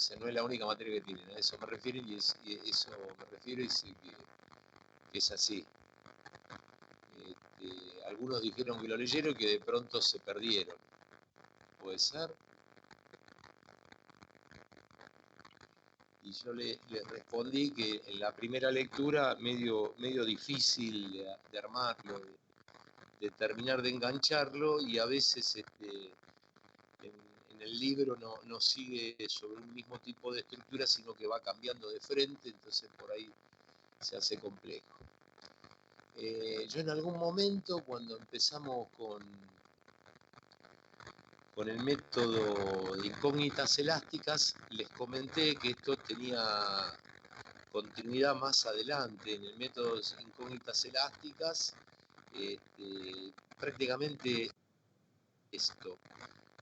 sea, no es la única materia que tienen, a eso me refiero y sé que es así. Algunos dijeron que lo leyeron y que de pronto se perdieron. ¿Puede ser? Y yo les respondí que en la primera lectura medio difícil de armarlo, de terminar de engancharlo, y a veces en el libro no sigue sobre un mismo tipo de estructura, sino que va cambiando de frente, entonces por ahí se hace complejo. Yo en algún momento, cuando empezamos con el método de incógnitas elásticas, les comenté que esto tenía continuidad más adelante. En el método de incógnitas elásticas, prácticamente esto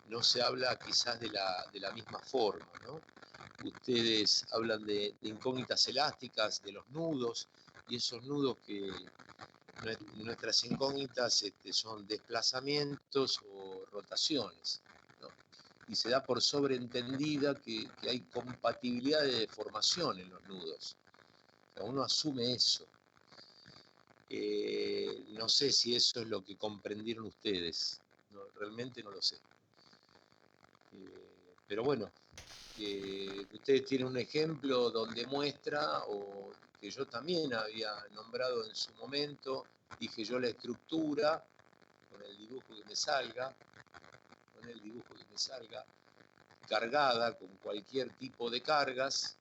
no se habla quizás de la misma forma, ¿no? Ustedes hablan de incógnitas elásticas, de los nudos, y esos nudos que nuestras incógnitas son desplazamientos o rotaciones, ¿no? Y se da por sobreentendida que hay compatibilidad de deformación en los nudos. O sea, uno asume eso. No sé si eso es lo que comprendieron ustedes. No, realmente no lo sé. Pero bueno, ustedes tienen un ejemplo donde muestra, o que yo también había nombrado en su momento, dije yo la estructura, con el dibujo que me salga, cargada con cualquier tipo de cargas,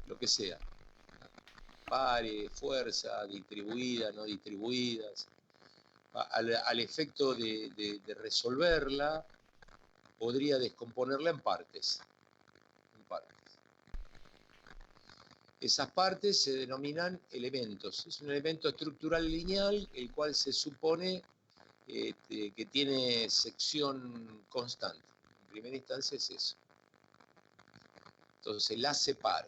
lo que sea, pare, fuerza, distribuida, no distribuidas, al efecto de resolverla, podría descomponerla en partes. Esas partes se denominan elementos. Es un elemento estructural lineal, el cual se supone que tiene sección constante. En primera instancia es eso. Entonces la separo.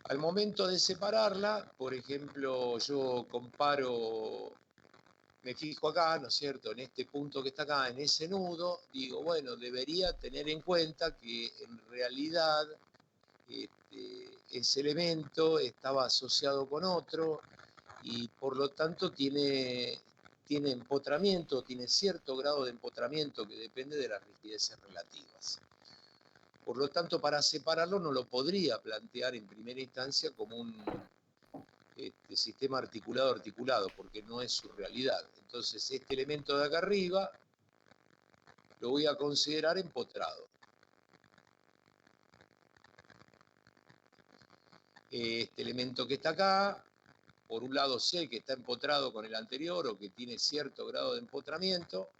Al momento de separarla, por ejemplo, yo comparo, me fijo acá, ¿no es cierto?, en este punto que está acá, en ese nudo, digo, bueno, debería tener en cuenta que en realidad ese elemento estaba asociado con otro y por lo tanto tiene empotramiento, tiene cierto grado de empotramiento que depende de las rigideces relativas. Por lo tanto, para separarlo no lo podría plantear en primera instancia como un sistema articulado, porque no es su realidad. Entonces, este elemento de acá arriba lo voy a considerar empotrado. Este elemento que está acá, por un lado sé que está empotrado con el anterior o que tiene cierto grado de empotramiento,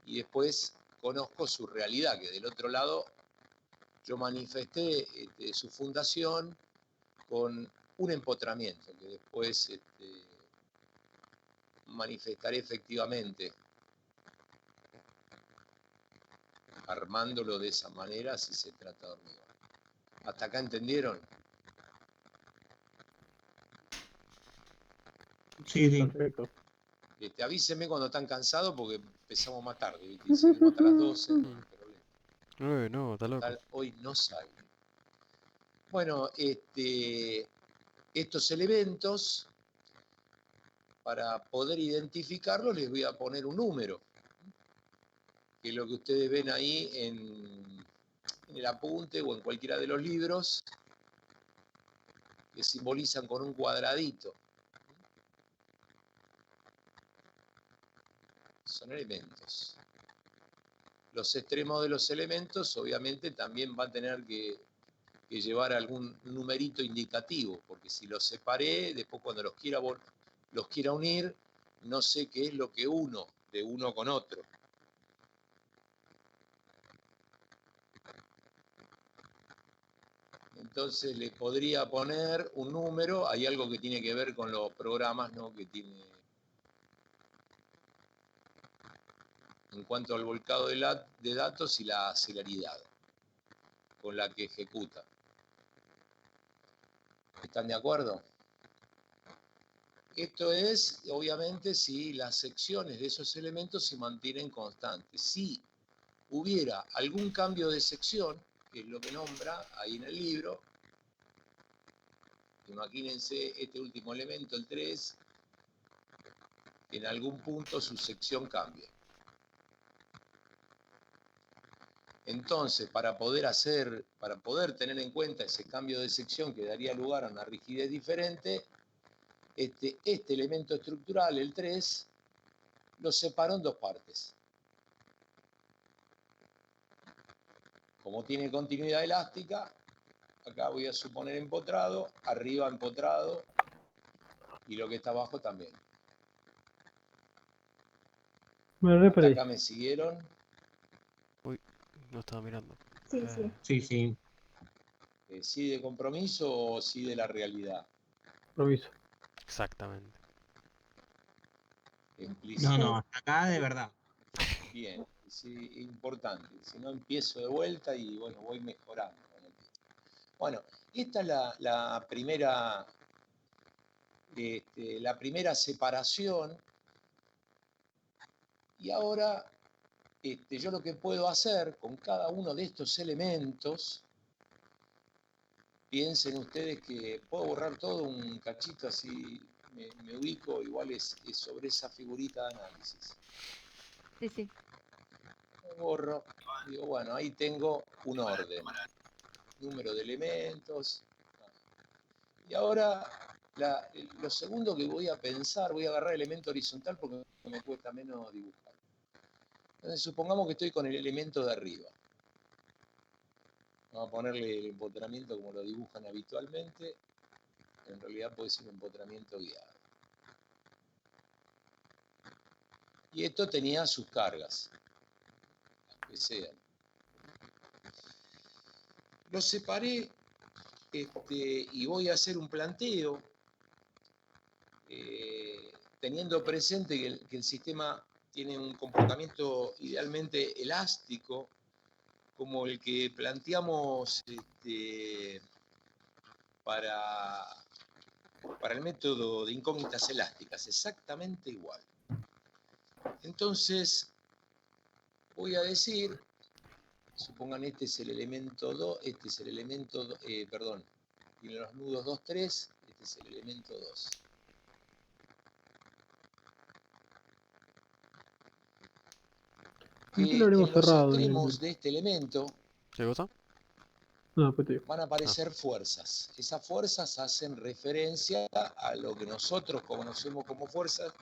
y después conozco su realidad, que del otro lado yo manifesté su fundación con un empotramiento, que después manifestaré efectivamente, armándolo de esa manera si se trata de hormigón. ¿Hasta acá entendieron? Sí, perfecto. Avísenme cuando están cansados porque empezamos más tarde, ¿viste? Y seguimos hasta las 12, no hay problema. No, está loco. Hoy no sale. Bueno, estos elementos, para poder identificarlos, les voy a poner un número, que es lo que ustedes ven ahí en el apunte o en cualquiera de los libros, que simbolizan con un cuadradito. Son elementos. Los extremos de los elementos, obviamente, también van a tener que llevar algún numerito indicativo, porque si los separé, después cuando los quiera unir, no sé qué es lo que uno de uno con otro. Entonces le podría poner un número, hay algo que tiene que ver con los programas, ¿no?, que tiene en cuanto al volcado de datos y la celeridad con la que ejecuta. ¿Están de acuerdo? Esto es, obviamente, si las secciones de esos elementos se mantienen constantes. Si hubiera algún cambio de sección, que es lo que nombra ahí en el libro, imagínense este último elemento, el 3, en algún punto su sección cambia. Entonces, para poder tener en cuenta ese cambio de sección que daría lugar a una rigidez diferente, este elemento estructural, el 3, lo separó en dos partes. Como tiene continuidad elástica, acá voy a suponer empotrado, arriba empotrado, y lo que está abajo también. ¿Hasta acá me siguieron? Uy, no estaba mirando. Sí, sí. Sí, sí. ¿Sí de compromiso o sí de la realidad? Compromiso. Exactamente. Explícito. No, hasta acá de verdad. Bien, sí, importante. Si no, empiezo de vuelta y bueno, voy mejorando. Bueno, esta es la primera separación. Y ahora yo lo que puedo hacer con cada uno de estos elementos, piensen ustedes que puedo borrar todo un cachito así, me ubico, igual es sobre esa figurita de análisis. Sí, sí. Borro, digo, bueno, ahí tengo un orden, número de elementos. Y ahora, lo segundo que voy a pensar, voy a agarrar elemento horizontal porque me cuesta menos dibujar. Entonces, supongamos que estoy con el elemento de arriba. Vamos a ponerle el empotramiento como lo dibujan habitualmente. En realidad puede ser un empotramiento guiado. Y esto tenía sus cargas, las que sean. Lo separé y voy a hacer un planteo teniendo presente que el sistema tiene un comportamiento idealmente elástico, como el que planteamos para el método de incógnitas elásticas, exactamente igual. Entonces, voy a decir, supongan este es el elemento 2, este es el elemento, perdón, tiene los nudos 2, 3, este es el elemento 2. ¿Por qué lo habremos En los cerrado? extremos de este elemento ¿Qué cosa? No, pues te digo. van a aparecer fuerzas. Esas fuerzas hacen referencia a lo que nosotros conocemos como fuerzas,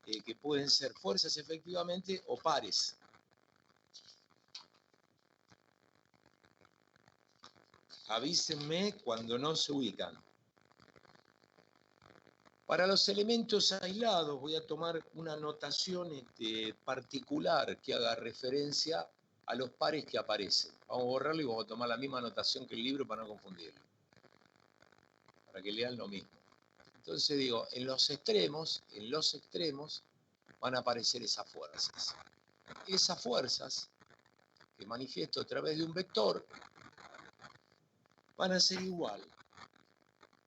que pueden ser fuerzas efectivamente o pares. Avísenme cuando no se ubican. Para los elementos aislados voy a tomar una notación particular que haga referencia a los pares que aparecen. Vamos a borrarlo y vamos a tomar la misma notación que el libro para no confundirlo. Para que lean lo mismo. Entonces digo, en los extremos van a aparecer esas fuerzas. Esas fuerzas que manifiesto a través de un vector van a ser igual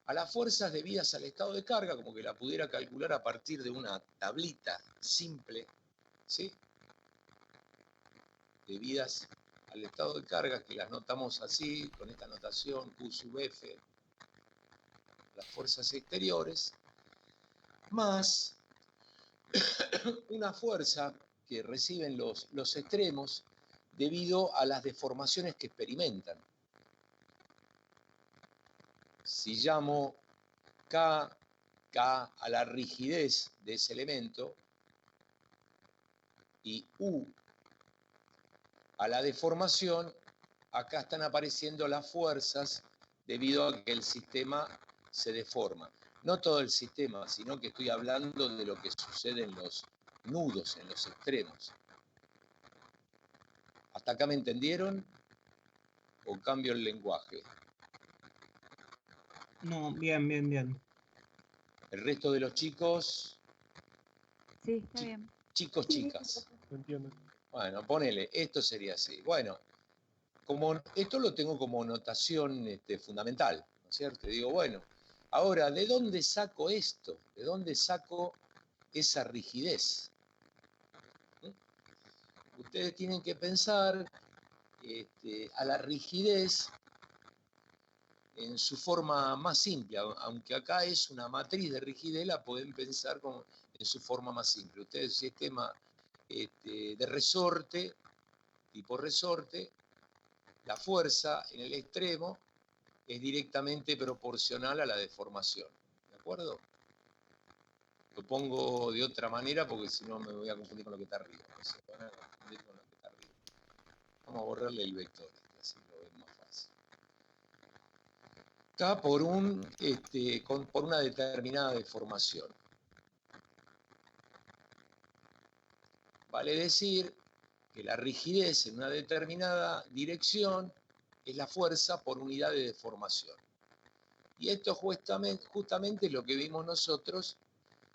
a las fuerzas debidas al estado de carga, como que la pudiera calcular a partir de una tablita simple, ¿sí? Debidas al estado de carga, que las notamos así, con esta notación, Q sub F, las fuerzas exteriores, más una fuerza que reciben los extremos debido a las deformaciones que experimentan. Si llamo K a la rigidez de ese elemento y U a la deformación, acá están apareciendo las fuerzas debido a que el sistema se deforma. No todo el sistema, sino que estoy hablando de lo que sucede en los nudos, en los extremos. ¿Hasta acá me entendieron? ¿O cambio el lenguaje? No, bien, bien, bien. El resto de los chicos, Sí, está bien. chicos, chicas. Entiendo. Bueno, ponele, esto sería así. Bueno, como esto lo tengo como notación fundamental, ¿no es cierto? Digo, bueno, Ahora, ¿de dónde saco esto? ¿De dónde saco esa rigidez? Ustedes tienen que pensar a la rigidez en su forma más simple, aunque acá es una matriz de rigidez, la pueden pensar como en su forma más simple. Ustedes, sistema de resorte, tipo resorte, la fuerza en el extremo es directamente proporcional a la deformación. ¿De acuerdo? Lo pongo de otra manera porque si no me voy a confundir con lo que está arriba. Se van a confundir con lo que está arriba. Vamos a borrarle el vector, así lo ven más fácil. Está por una determinada deformación. Vale decir que la rigidez en una determinada dirección es la fuerza por unidad de deformación. Y esto justamente es lo que vimos nosotros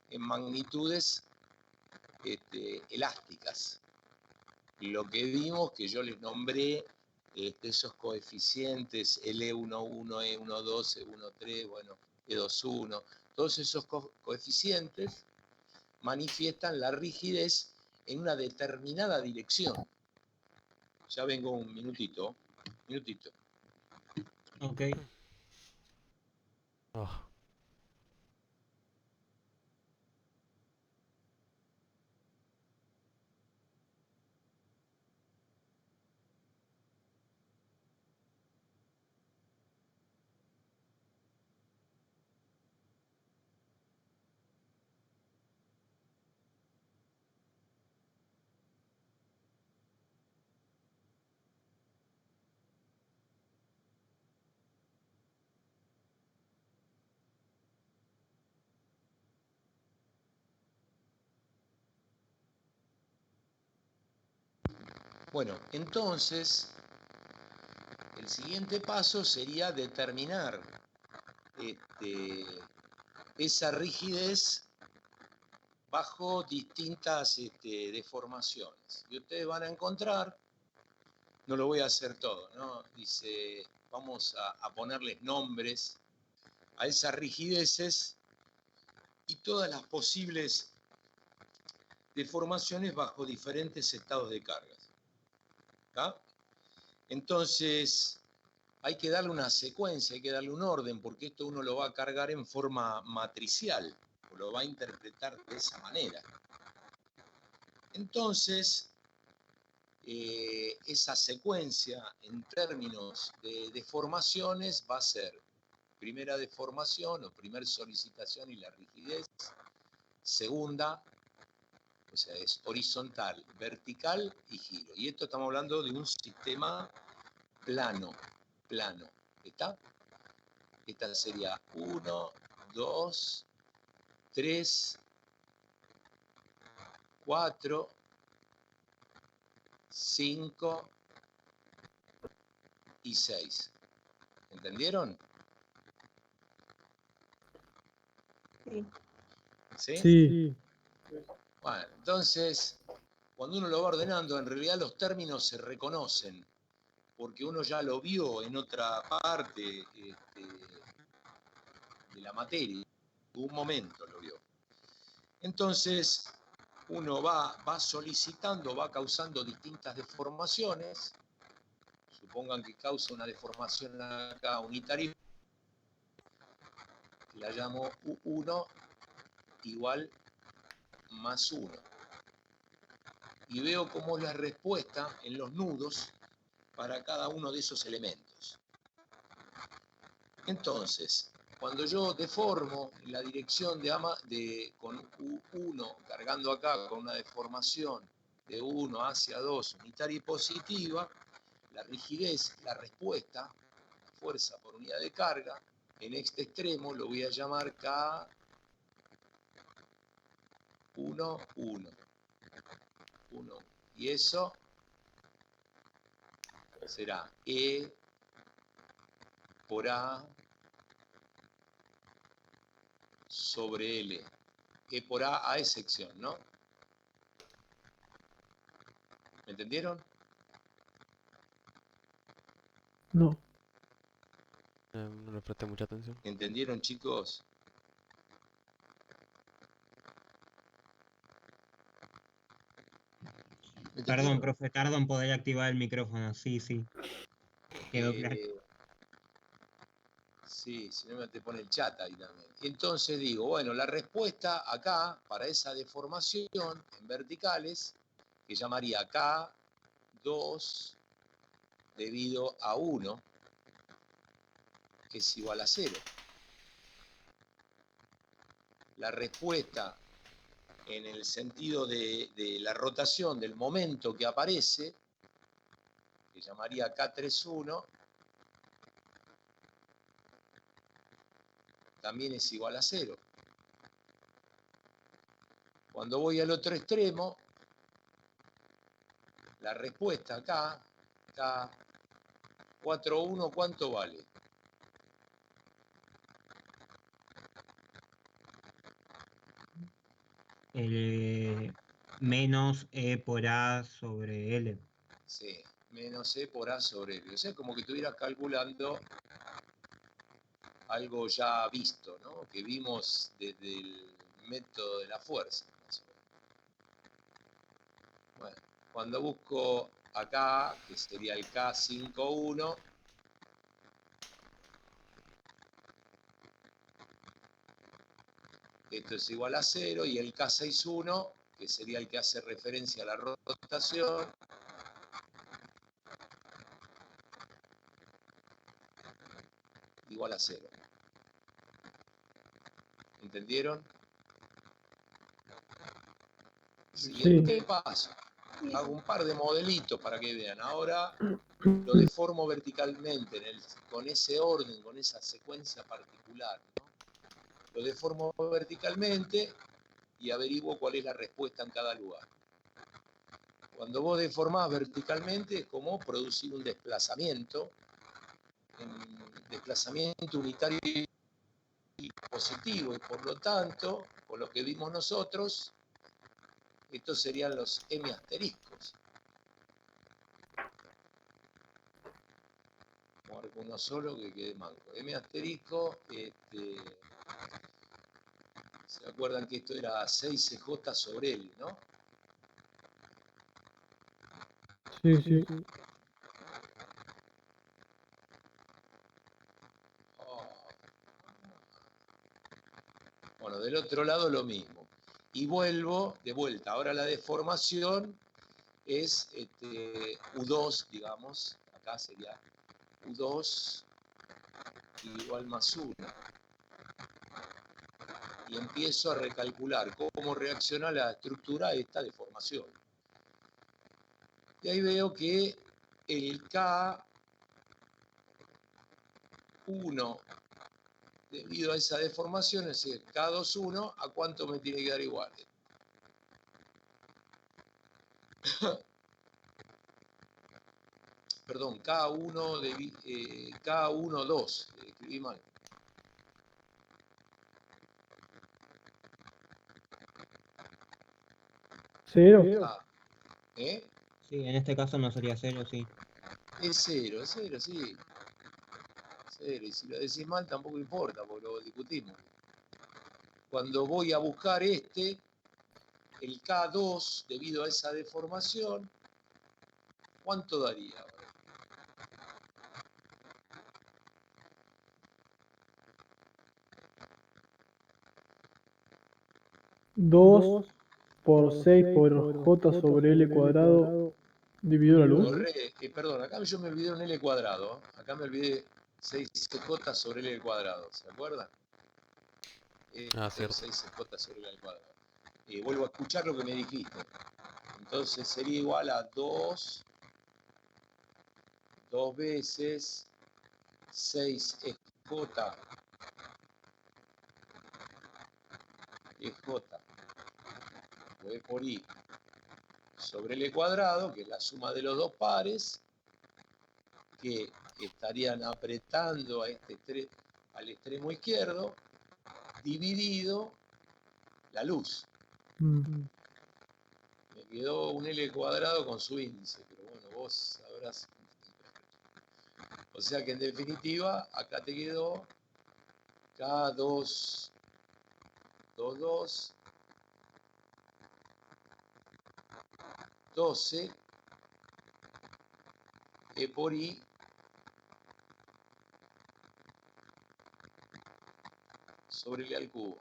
en magnitudes elásticas. Lo que vimos, que yo les nombré esos coeficientes, el E11, E12, E13, bueno, E21, todos esos coeficientes manifiestan la rigidez en una determinada dirección. Ya vengo un minutito. Ok. Oh, Bueno, entonces, el siguiente paso sería determinar esa rigidez bajo distintas deformaciones. Y ustedes van a encontrar, no lo voy a hacer todo, ¿no? Dice, vamos a ponerles nombres a esas rigideces y todas las posibles deformaciones bajo diferentes estados de cargas. ¿Está? Entonces, hay que darle una secuencia, hay que darle un orden, porque esto uno lo va a cargar en forma matricial, o lo va a interpretar de esa manera. Entonces, esa secuencia en términos de deformaciones va a ser primera deformación o primer solicitación y la rigidez, segunda, o sea, es horizontal, vertical y giro. Y esto estamos hablando de un sistema plano. ¿Está? Esta sería 1, 2, 3, 4, 5 y 6. ¿Entendieron? Sí. ¿Sí? Sí. Bueno, entonces, cuando uno lo va ordenando, en realidad los términos se reconocen, porque uno ya lo vio en otra parte de la materia, en un momento lo vio. Entonces, uno va solicitando, va causando distintas deformaciones. Supongan que causa una deformación acá unitaria, que la llamo U1 igual más 1. Y veo cómo es la respuesta en los nudos para cada uno de esos elementos. Entonces, cuando yo deformo en la dirección con U1 cargando acá con una deformación de 1 hacia 2 unitaria y positiva, la rigidez, la respuesta, la fuerza por unidad de carga, en este extremo lo voy a llamar K1, 1. Y eso será E por A sobre L. E por A excepción, ¿no? ¿Me entendieron? No. No le presté mucha atención. ¿Entendieron, chicos? ¿Me Perdón, entendieron? profe, tardo en poder activar el micrófono. Sí, sí. Quedó claro. Sí, si no me te pone el chat ahí también. Entonces digo, bueno, la respuesta acá, para esa deformación en verticales, que llamaría K2 debido a 1, que es igual a 0. La respuesta en el sentido de la rotación del momento que aparece, que llamaría K31, también es igual a 0. Cuando voy al otro extremo, la respuesta acá, K41, ¿cuánto vale? Menos E por A sobre L. Sí, menos E por A sobre L. O sea, como que estuvieras calculando algo ya visto, ¿no? Que vimos desde el método de la fuerza. Más o menos. Bueno, cuando busco acá, que sería el K51, esto es igual a 0, y el K61, que sería el que hace referencia a la rotación, igual a 0. ¿Entendieron? Siguiente paso. Hago un par de modelitos para que vean. Ahora lo deformo verticalmente, con ese orden, con esa secuencia particular, ¿no? Lo deformo verticalmente y averiguo cuál es la respuesta en cada lugar. Cuando vos deformás verticalmente es como producir un desplazamiento unitario y positivo, y por lo tanto, con lo que vimos nosotros, estos serían los M asteriscos. Marco uno solo que quede manco. M asterisco, ¿se acuerdan que esto era 6CJ sobre L, no? Sí, sí. Bueno, del otro lado lo mismo. Y vuelvo de vuelta. Ahora la deformación es U2, digamos. Acá sería U2 igual más 1. Y empiezo a recalcular cómo reacciona la estructura a esta deformación. Y ahí veo que el K1 debido a esa deformación, es decir, K21, ¿a cuánto me tiene que dar igual? Perdón, K12, escribí mal. ¿Cero? ¿Eh? Sí, en este caso no sería 0, sí. Es 0, sí. 0, y si lo decís mal tampoco importa, porque lo discutimos. Cuando voy a buscar el K2, debido a esa deformación, ¿cuánto daría? 2 por 6 por J sobre L cuadrado dividido la luz. Perdón, acá yo me olvidé un L cuadrado. Acá me olvidé 6J sobre L cuadrado, ¿se acuerdan? Cierto. 6J sobre L al cuadrado. Vuelvo a escuchar lo que me dijiste. Entonces sería igual a 2 veces 6EJ E por I sobre L cuadrado, que es la suma de los dos pares, que estarían apretando al extremo izquierdo, dividido la luz. Me quedó un L cuadrado con su índice, pero bueno, vos sabrás. O sea que en definitiva, acá te quedó K2, 2, 2, 12, E por I, sobre L al cubo.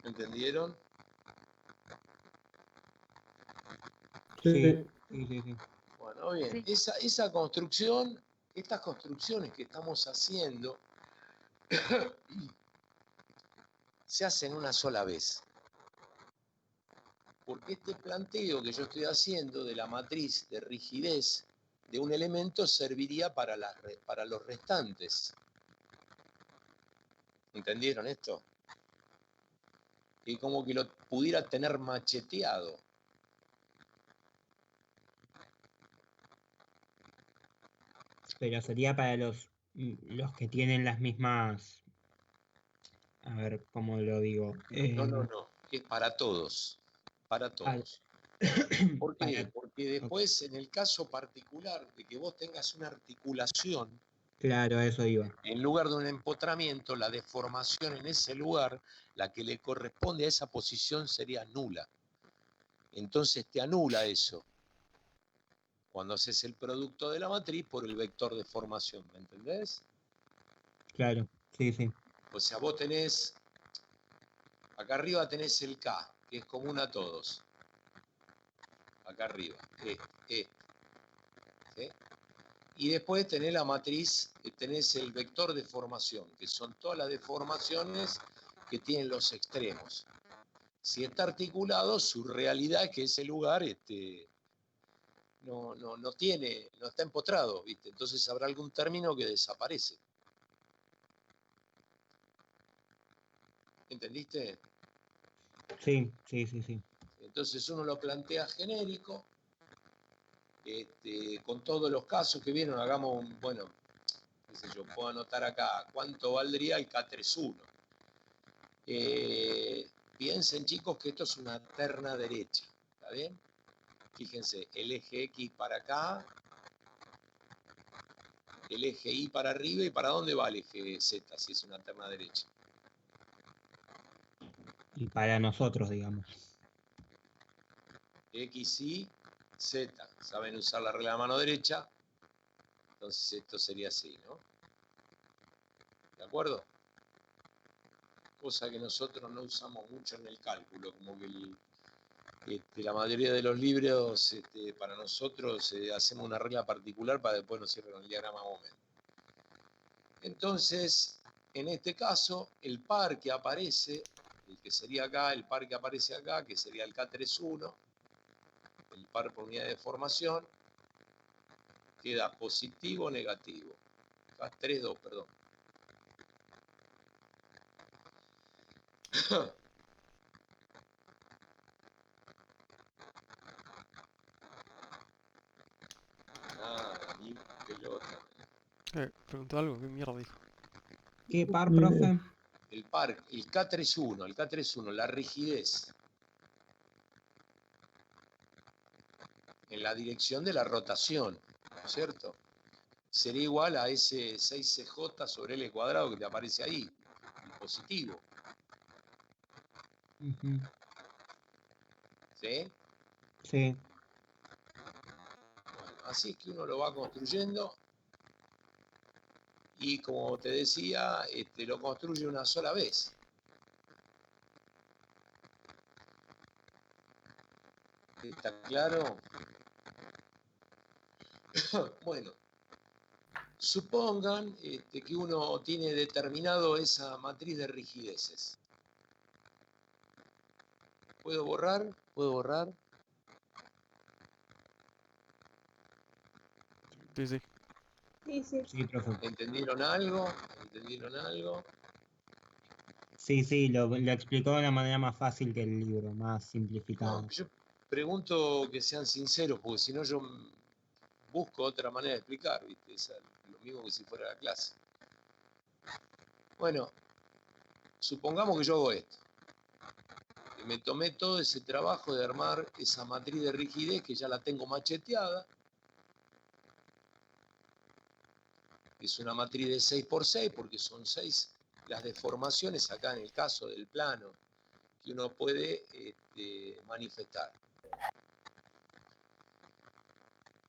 ¿Entendieron? Sí, sí. Bueno, bien. Sí. Esa construcción, estas construcciones que estamos haciendo, se hacen una sola vez. Porque este planteo que yo estoy haciendo de la matriz de rigidez de un elemento serviría para los restantes. ¿Entendieron esto? Y como que lo pudiera tener macheteado. Pero sería para los que tienen las mismas. A ver, ¿cómo lo digo? No. Es para todos. Para Para, todos. ¿Por qué? Porque después, en el caso particular de que vos tengas una articulación, claro, a eso iba. en lugar de un empotramiento, la deformación en ese lugar, la que le corresponde a esa posición sería nula. Entonces te anula eso cuando haces el producto de la matriz por el vector de formación, ¿me entendés? Claro, sí. O sea, vos tenés, acá arriba tenés el K, que es común a todos. Acá arriba, ¿sí? Y después tenés la matriz, tenés el vector de formación, que son todas las deformaciones que tienen los extremos. Si está articulado, su realidad es que ese lugar no está empotrado, ¿viste? Entonces habrá algún término que desaparece. ¿Entendiste? Sí. Entonces uno lo plantea genérico, con todos los casos que vieron, hagamos un, bueno, qué sé yo, puedo anotar acá, ¿cuánto valdría el K31? Piensen, chicos, que esto es una terna derecha, ¿está bien? Fíjense, el eje X para acá, el eje Y para arriba, ¿y para dónde va el eje Z si es una terna derecha? Y para nosotros, digamos. X, Y, Z. ¿Saben usar la regla de la mano derecha? Entonces esto sería así, ¿no? ¿De acuerdo? Cosa que nosotros no usamos mucho en el cálculo, como que la mayoría de los libros, para nosotros, hacemos una regla particular para después nos sirve con el diagrama momento. Entonces, en este caso, el par que aparece, el que sería acá, el par que aparece acá, que sería el K31, el par por unidad de formación, queda positivo o negativo. K32, perdón. Nada, ni pelota. Preguntó algo, ¿qué mierda dijo? ¿Qué par, Ni idea. profe? El par, el K31, la rigidez. En la dirección de la rotación, ¿no es cierto? Sería igual a ese 6CJ sobre L cuadrado que te aparece ahí, el positivo. Ujú. ¿Sí? Sí. Bueno, así es que uno lo va construyendo y, como te decía, lo construye una sola vez. ¿Está claro? Bueno, supongan que uno tiene determinado esa matriz de rigideces. ¿Puedo borrar? ¿Puedo borrar? Sí. Sí. Sí, profe. ¿Entendieron algo? ¿Entendieron algo? Sí, lo explicó de una manera más fácil que el libro, más No, simplificado. yo pregunto que sean sinceros, porque si no yo busco otra manera de explicar, ¿viste? Es lo mismo que si fuera la clase. Bueno, supongamos que yo hago esto. Que me tomé todo ese trabajo de armar esa matriz de rigidez que ya la tengo macheteada. Es una matriz de 6 por 6 porque son 6 las deformaciones acá en el caso del plano que uno puede manifestar.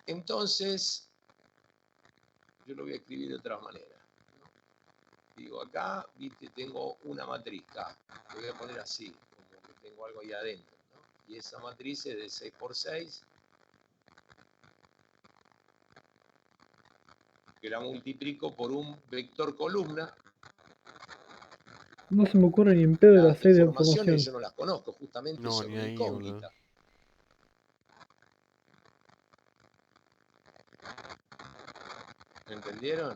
Entonces, yo lo voy a escribir de otra manera, ¿no? Digo, acá, viste, tengo una matriz, K, lo voy a poner así, como que tengo algo ahí adentro, ¿no? Y esa matriz es de 6 por 6, que la multiplico por un vector columna. No se me ocurre ni en pedo Las las 6 de deformaciones automación. yo no las conozco, justamente No, son ni una ahí, incógnita. boludo. ¿Me entendieron?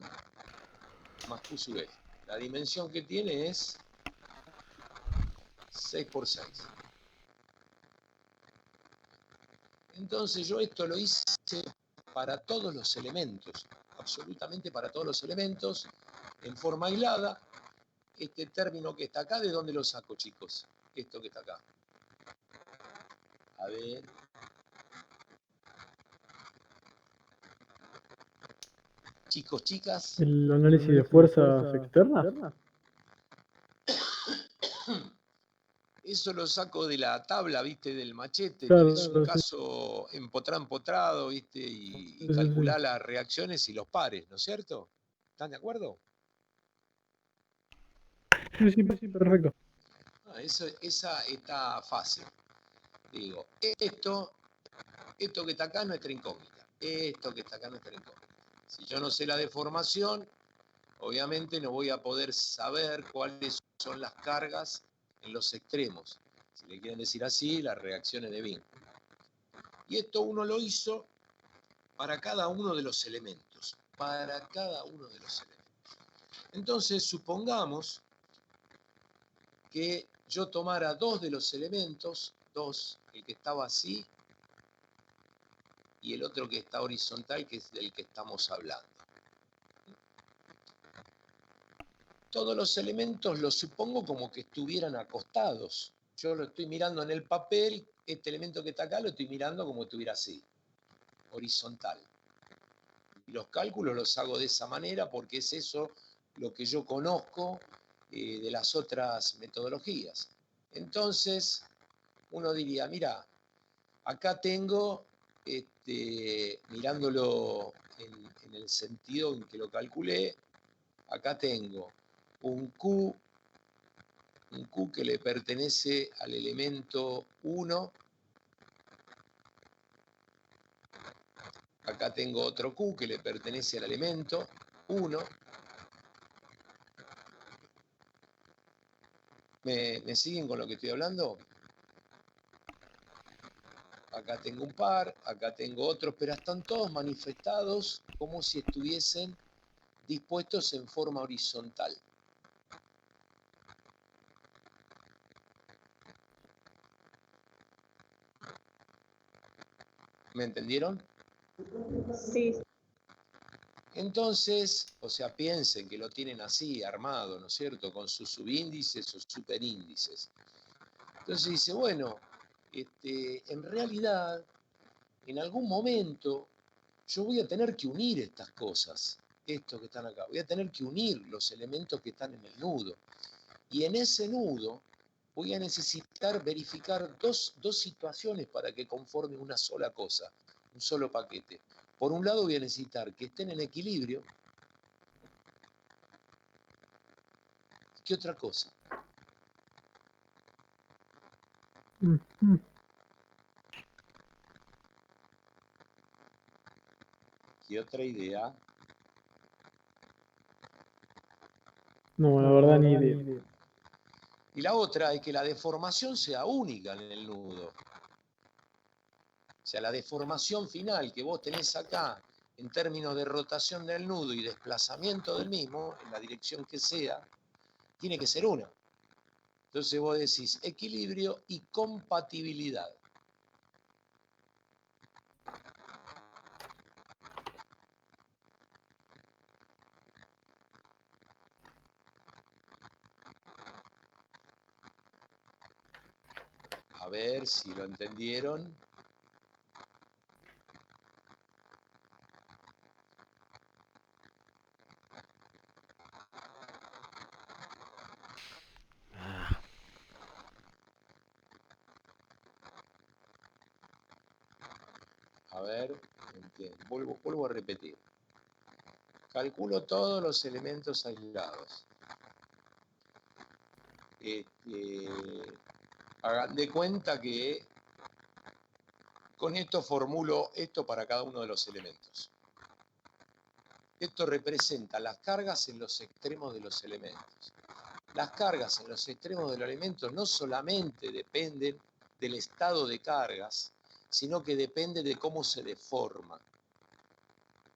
Más QSUB. La dimensión que tiene es 6 por 6. Entonces yo esto lo hice para todos los elementos, absolutamente para todos los elementos, en forma aislada. Este término que está acá, ¿de dónde lo saco, chicos? Esto que está acá. A ver. Chicos, chicas. ¿El análisis de fuerzas externas? Eso lo saco de la tabla, ¿viste? Del machete. Claro, Tenés un sí. caso empotrado, ¿viste? Y Sí, sí, calculá sí. las reacciones y los pares, ¿no es cierto? ¿Están de acuerdo? Sí, sí, perfecto. Esa está fácil. Digo, esto que está acá es nuestra incógnita. Esto que está acá es nuestra incógnita. Si yo no sé la deformación, obviamente no voy a poder saber cuáles son las cargas en los extremos. Si le quieren decir así, las reacciones de vínculo. Y esto uno lo hizo para cada uno de los elementos. Para cada uno de los elementos. Entonces, supongamos que yo tomara dos de los elementos, dos, el que estaba así y el otro que está horizontal, que es del que estamos hablando. Todos los elementos los supongo como que estuvieran acostados. Yo lo estoy mirando en el papel, este elemento que está acá lo estoy mirando como que estuviera así, horizontal. Y los cálculos los hago de esa manera porque es eso lo que yo conozco de las otras metodologías. Entonces, uno diría, mira, acá tengo, mirándolo en el sentido en que lo calculé, acá tengo un Q que le pertenece al elemento 1. Acá tengo otro Q que le pertenece al elemento 1. ¿Me siguen con lo que estoy hablando? Acá tengo un par, acá tengo otros, pero están todos manifestados como si estuviesen dispuestos en forma horizontal. ¿Me entendieron? Sí, Entonces, o sea, piensen que lo tienen así, armado, ¿no es cierto? Con sus subíndices o superíndices. Entonces dice, bueno, en realidad, en algún momento, yo voy a tener que unir estas cosas, estos que están acá. Voy a tener que unir los elementos que están en el nudo. Y en ese nudo voy a necesitar verificar dos situaciones para que conforme una sola cosa, un solo paquete. Por un lado voy a necesitar que estén en equilibrio. ¿Qué otra cosa? ¿Qué otra idea? No, la verdad ni idea. Y la otra es que la deformación sea única en el nudo. O sea, la deformación final que vos tenés acá en términos de rotación del nudo y desplazamiento del mismo, en la dirección que sea, tiene que ser una. Entonces vos decís equilibrio y compatibilidad. A ver si lo entendieron. A ver, vuelvo a repetir. Calculo todos los elementos aislados. Hagan de cuenta que con esto formulo esto para cada uno de los elementos. Esto representa las cargas en los extremos de los elementos. Las cargas en los extremos de los elementos no solamente dependen del estado de cargas, sino que depende de cómo se deforma,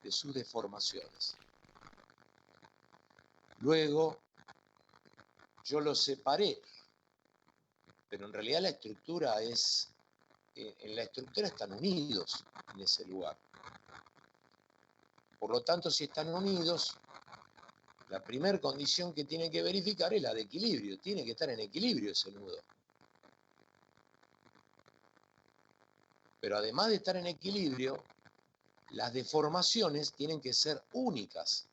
de sus deformaciones. Luego, yo los separé, pero en realidad la estructura en la estructura están unidos en ese lugar. Por lo tanto, si están unidos, la primera condición que tienen que verificar es la de equilibrio. Tiene que estar en equilibrio ese nudo. Pero además de estar en equilibrio, las deformaciones tienen que ser únicas.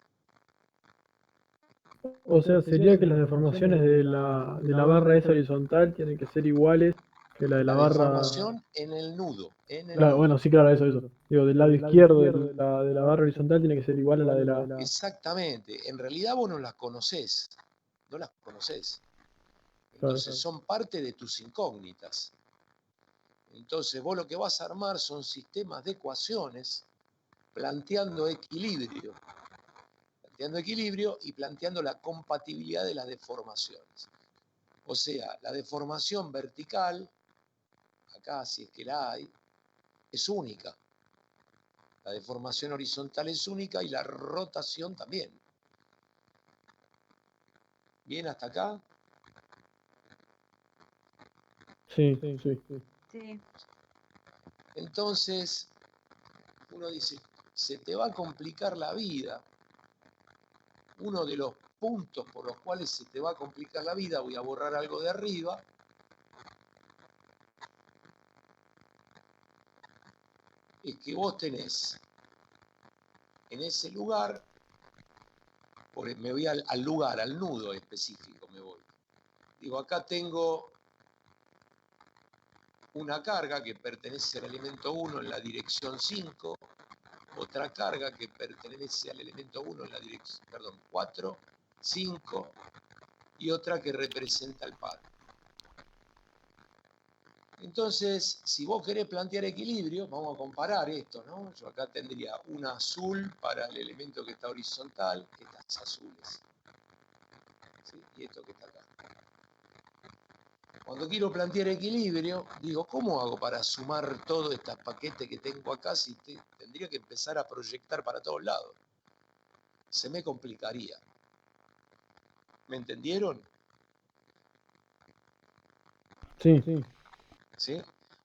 O sea, sería que las deformaciones de la barra esa horizontal tienen que ser iguales que la de la barra... deformación en el nudo. Claro, bueno, sí, claro, eso. Digo, del lado izquierdo de la barra horizontal tiene que ser igual a la de la... Exactamente. En realidad vos no las conocés. No las conocés. Entonces son parte de tus incógnitas. Entonces vos lo que vas a armar son sistemas de ecuaciones planteando equilibrio y planteando la compatibilidad de las deformaciones. O sea, la deformación vertical, acá si es que la hay, es única. La deformación horizontal es única y la rotación también. ¿Bien hasta acá? Sí. Sí. Entonces, uno dice, se te va a complicar la vida. Uno de los puntos por los cuales se te va a complicar la vida, voy a borrar algo de arriba, es que vos tenés en ese lugar, me voy al lugar, al nudo específico me voy. Digo, acá tengo una carga que pertenece al elemento 1 en la dirección 5, otra carga que pertenece al elemento 1 en la dirección, 4, 5, y otra que representa el par. Entonces, si vos querés plantear equilibrio, vamos a comparar esto, ¿no? Yo acá tendría una azul para el elemento que está horizontal, estas azules, ¿sí? Y esto que está acá. Cuando quiero plantear equilibrio, digo, ¿cómo hago para sumar todos estos paquetes que tengo acá si tendría que empezar a proyectar para todos lados? Se me complicaría. ¿Me entendieron? Sí. ¿Sí?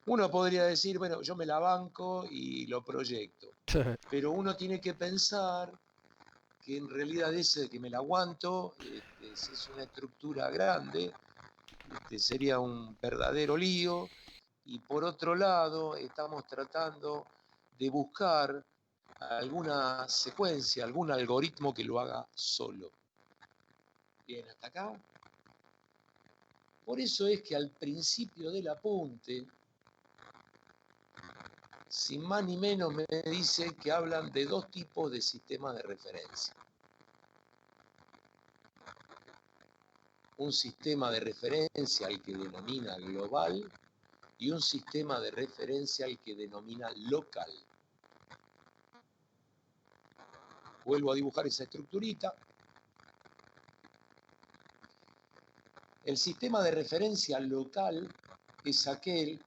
Uno podría decir, bueno, yo me la banco y lo proyecto. Pero uno tiene que pensar que en realidad ese que me la aguanto es una estructura grande, sería un verdadero lío, y por otro lado estamos tratando de buscar alguna secuencia, algún algoritmo que lo haga solo. Bien, hasta acá. Por eso es que al principio del apunte, sin más ni menos me dice que hablan de dos tipos de sistemas de referencia. Un sistema de referencia al que denomina global y un sistema de referencia al que denomina local. Vuelvo a dibujar esa estructurita. El sistema de referencia local es aquel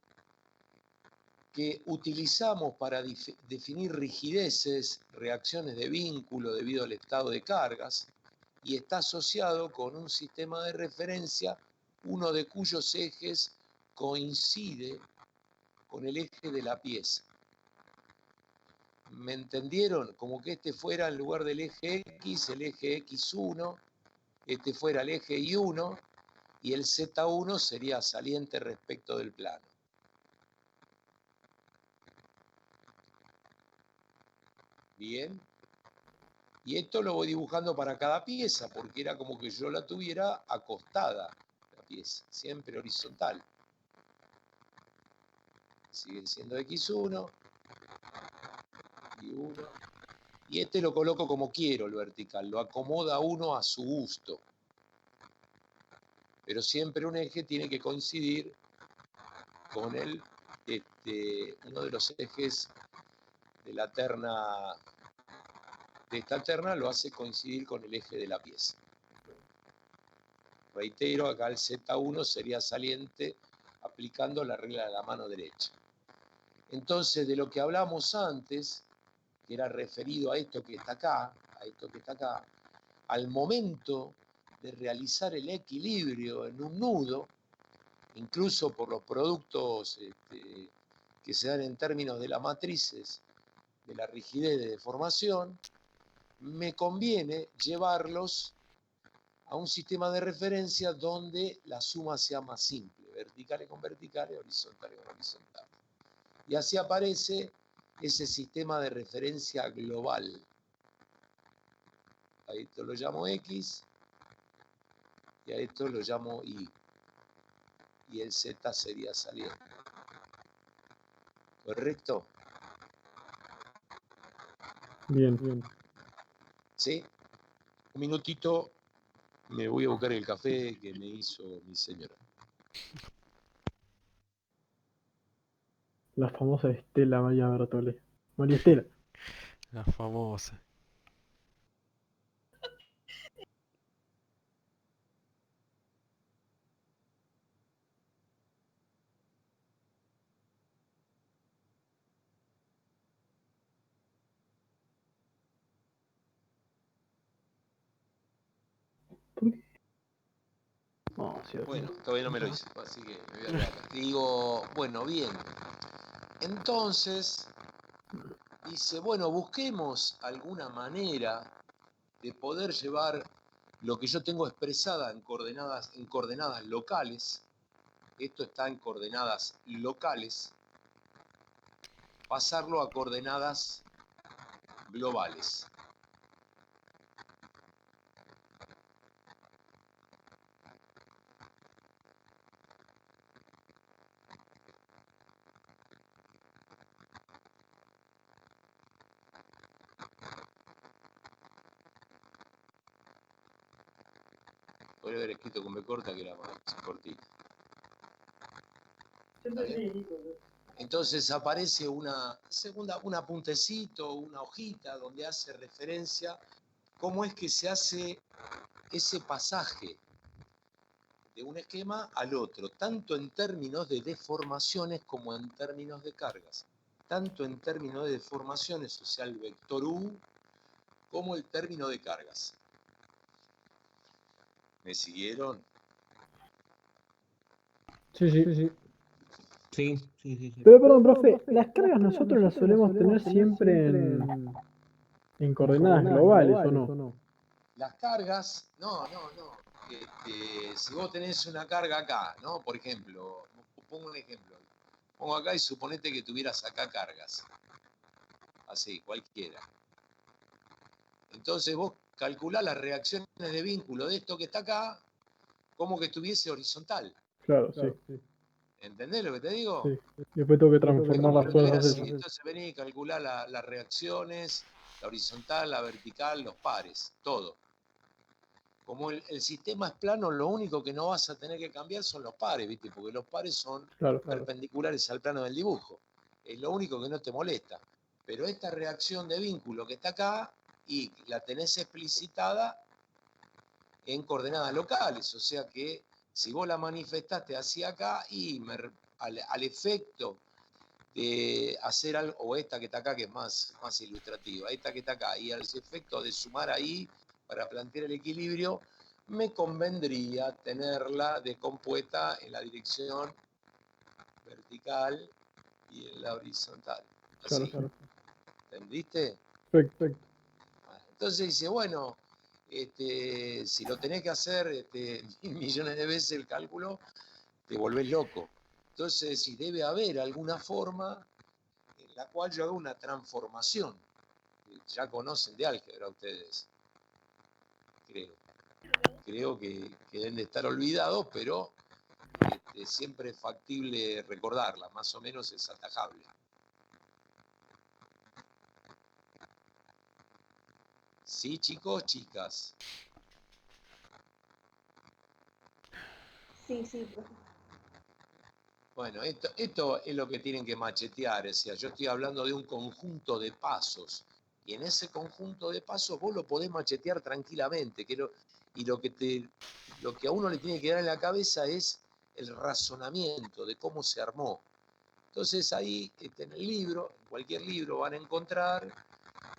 que utilizamos para definir rigideces, reacciones de vínculo debido al estado de cargas, y está asociado con un sistema de referencia, uno de cuyos ejes coincide con el eje de la pieza. ¿Me entendieron? Como que este fuera en lugar del eje X, el eje X1, este fuera el eje Y1, y el Z1 sería saliente respecto del plano. Bien. Y esto lo voy dibujando para cada pieza, porque era como que yo la tuviera acostada, la pieza, siempre horizontal. Sigue siendo X1, y 1. Y este lo coloco como quiero, el vertical. Lo acomoda uno a su gusto. Pero siempre un eje tiene que coincidir con uno de los ejes de la terna, de esta terna lo hace coincidir con el eje de la pieza. Reitero, acá el Z1 sería saliente aplicando la regla de la mano derecha. Entonces, de lo que hablamos antes, que era referido a esto que está acá, al momento de realizar el equilibrio en un nudo, incluso por los productos que se dan en términos de las matrices, de la rigidez de deformación, me conviene llevarlos a un sistema de referencia donde la suma sea más simple, verticales con verticales, horizontales con horizontales. Y así aparece ese sistema de referencia global. A esto lo llamo X y a esto lo llamo Y. Y el Z sería saliente. ¿Correcto? Bien. ¿Sí? Un minutito, me voy a buscar el café que me hizo mi señora. La famosa Estela María Bertolé. María Estela. La famosa. ¿Por qué? No, sí, Bueno, todavía no me lo hice, así que me voy a quedar acá. Digo, bueno, bien. Entonces, dice, bueno, busquemos alguna manera de poder llevar lo que yo tengo expresada en coordenadas locales. Esto está en coordenadas locales. Pasarlo a coordenadas globales. Podría haber escrito con B corta que era más cortita. ¿Está bien? Entonces aparece un apuntecito, una hojita donde hace referencia cómo es que se hace ese pasaje de un esquema al otro, tanto en términos de deformaciones como en términos de cargas. Tanto en términos de deformaciones, o sea, el vector U, como el término de cargas. ¿Me siguieron? Sí. Sí. Pero perdón, profe, las cargas nosotros las solemos tener siempre en coordenadas globales, ¿o no? Las cargas, no. Si vos tenés una carga acá, ¿no? Por ejemplo, pongo un ejemplo. Pongo acá y suponete que tuvieras acá cargas. Así, cualquiera. Entonces vos calculás las reacciones de vínculo de esto que está acá como que estuviese horizontal. Claro, sí. ¿Entendés lo que te digo? Sí. Después tengo que Es transformar como las que estuviera fuerzas. así. Entonces venís y calculás las reacciones, la horizontal, la vertical, los pares, todo. Como el sistema es plano, lo único que no vas a tener que cambiar son los pares, ¿viste? Porque los pares son Claro. perpendiculares al plano del dibujo. Es lo único que no te molesta. Pero esta reacción de vínculo que está acá, y la tenés explicitada en coordenadas locales. O sea que si vos la manifestaste hacia acá, y al efecto de hacer algo, o esta que está acá, que es más ilustrativa, esta que está acá, y al efecto de sumar ahí para plantear el equilibrio, me convendría tenerla decompuesta en la dirección vertical y en la horizontal. Así. Claro. ¿Entendiste? Perfecto. Entonces dice, bueno, si lo tenés que hacer 1.000 millones de veces el cálculo, te volvés loco. Entonces, si debe haber alguna forma en la cual yo haga una transformación. Ya conocen de álgebra ustedes, creo que deben de estar olvidados, pero siempre es factible recordarla, más o menos es atajable. ¿Sí, chicos, chicas? Sí, sí, profe. Bueno, esto es lo que tienen que machetear, o sea, yo estoy hablando de un conjunto de pasos, y en ese conjunto de pasos vos lo podés machetear tranquilamente, y lo que a uno le tiene que dar en la cabeza es el razonamiento de cómo se armó. Entonces ahí en el libro, en cualquier libro van a encontrar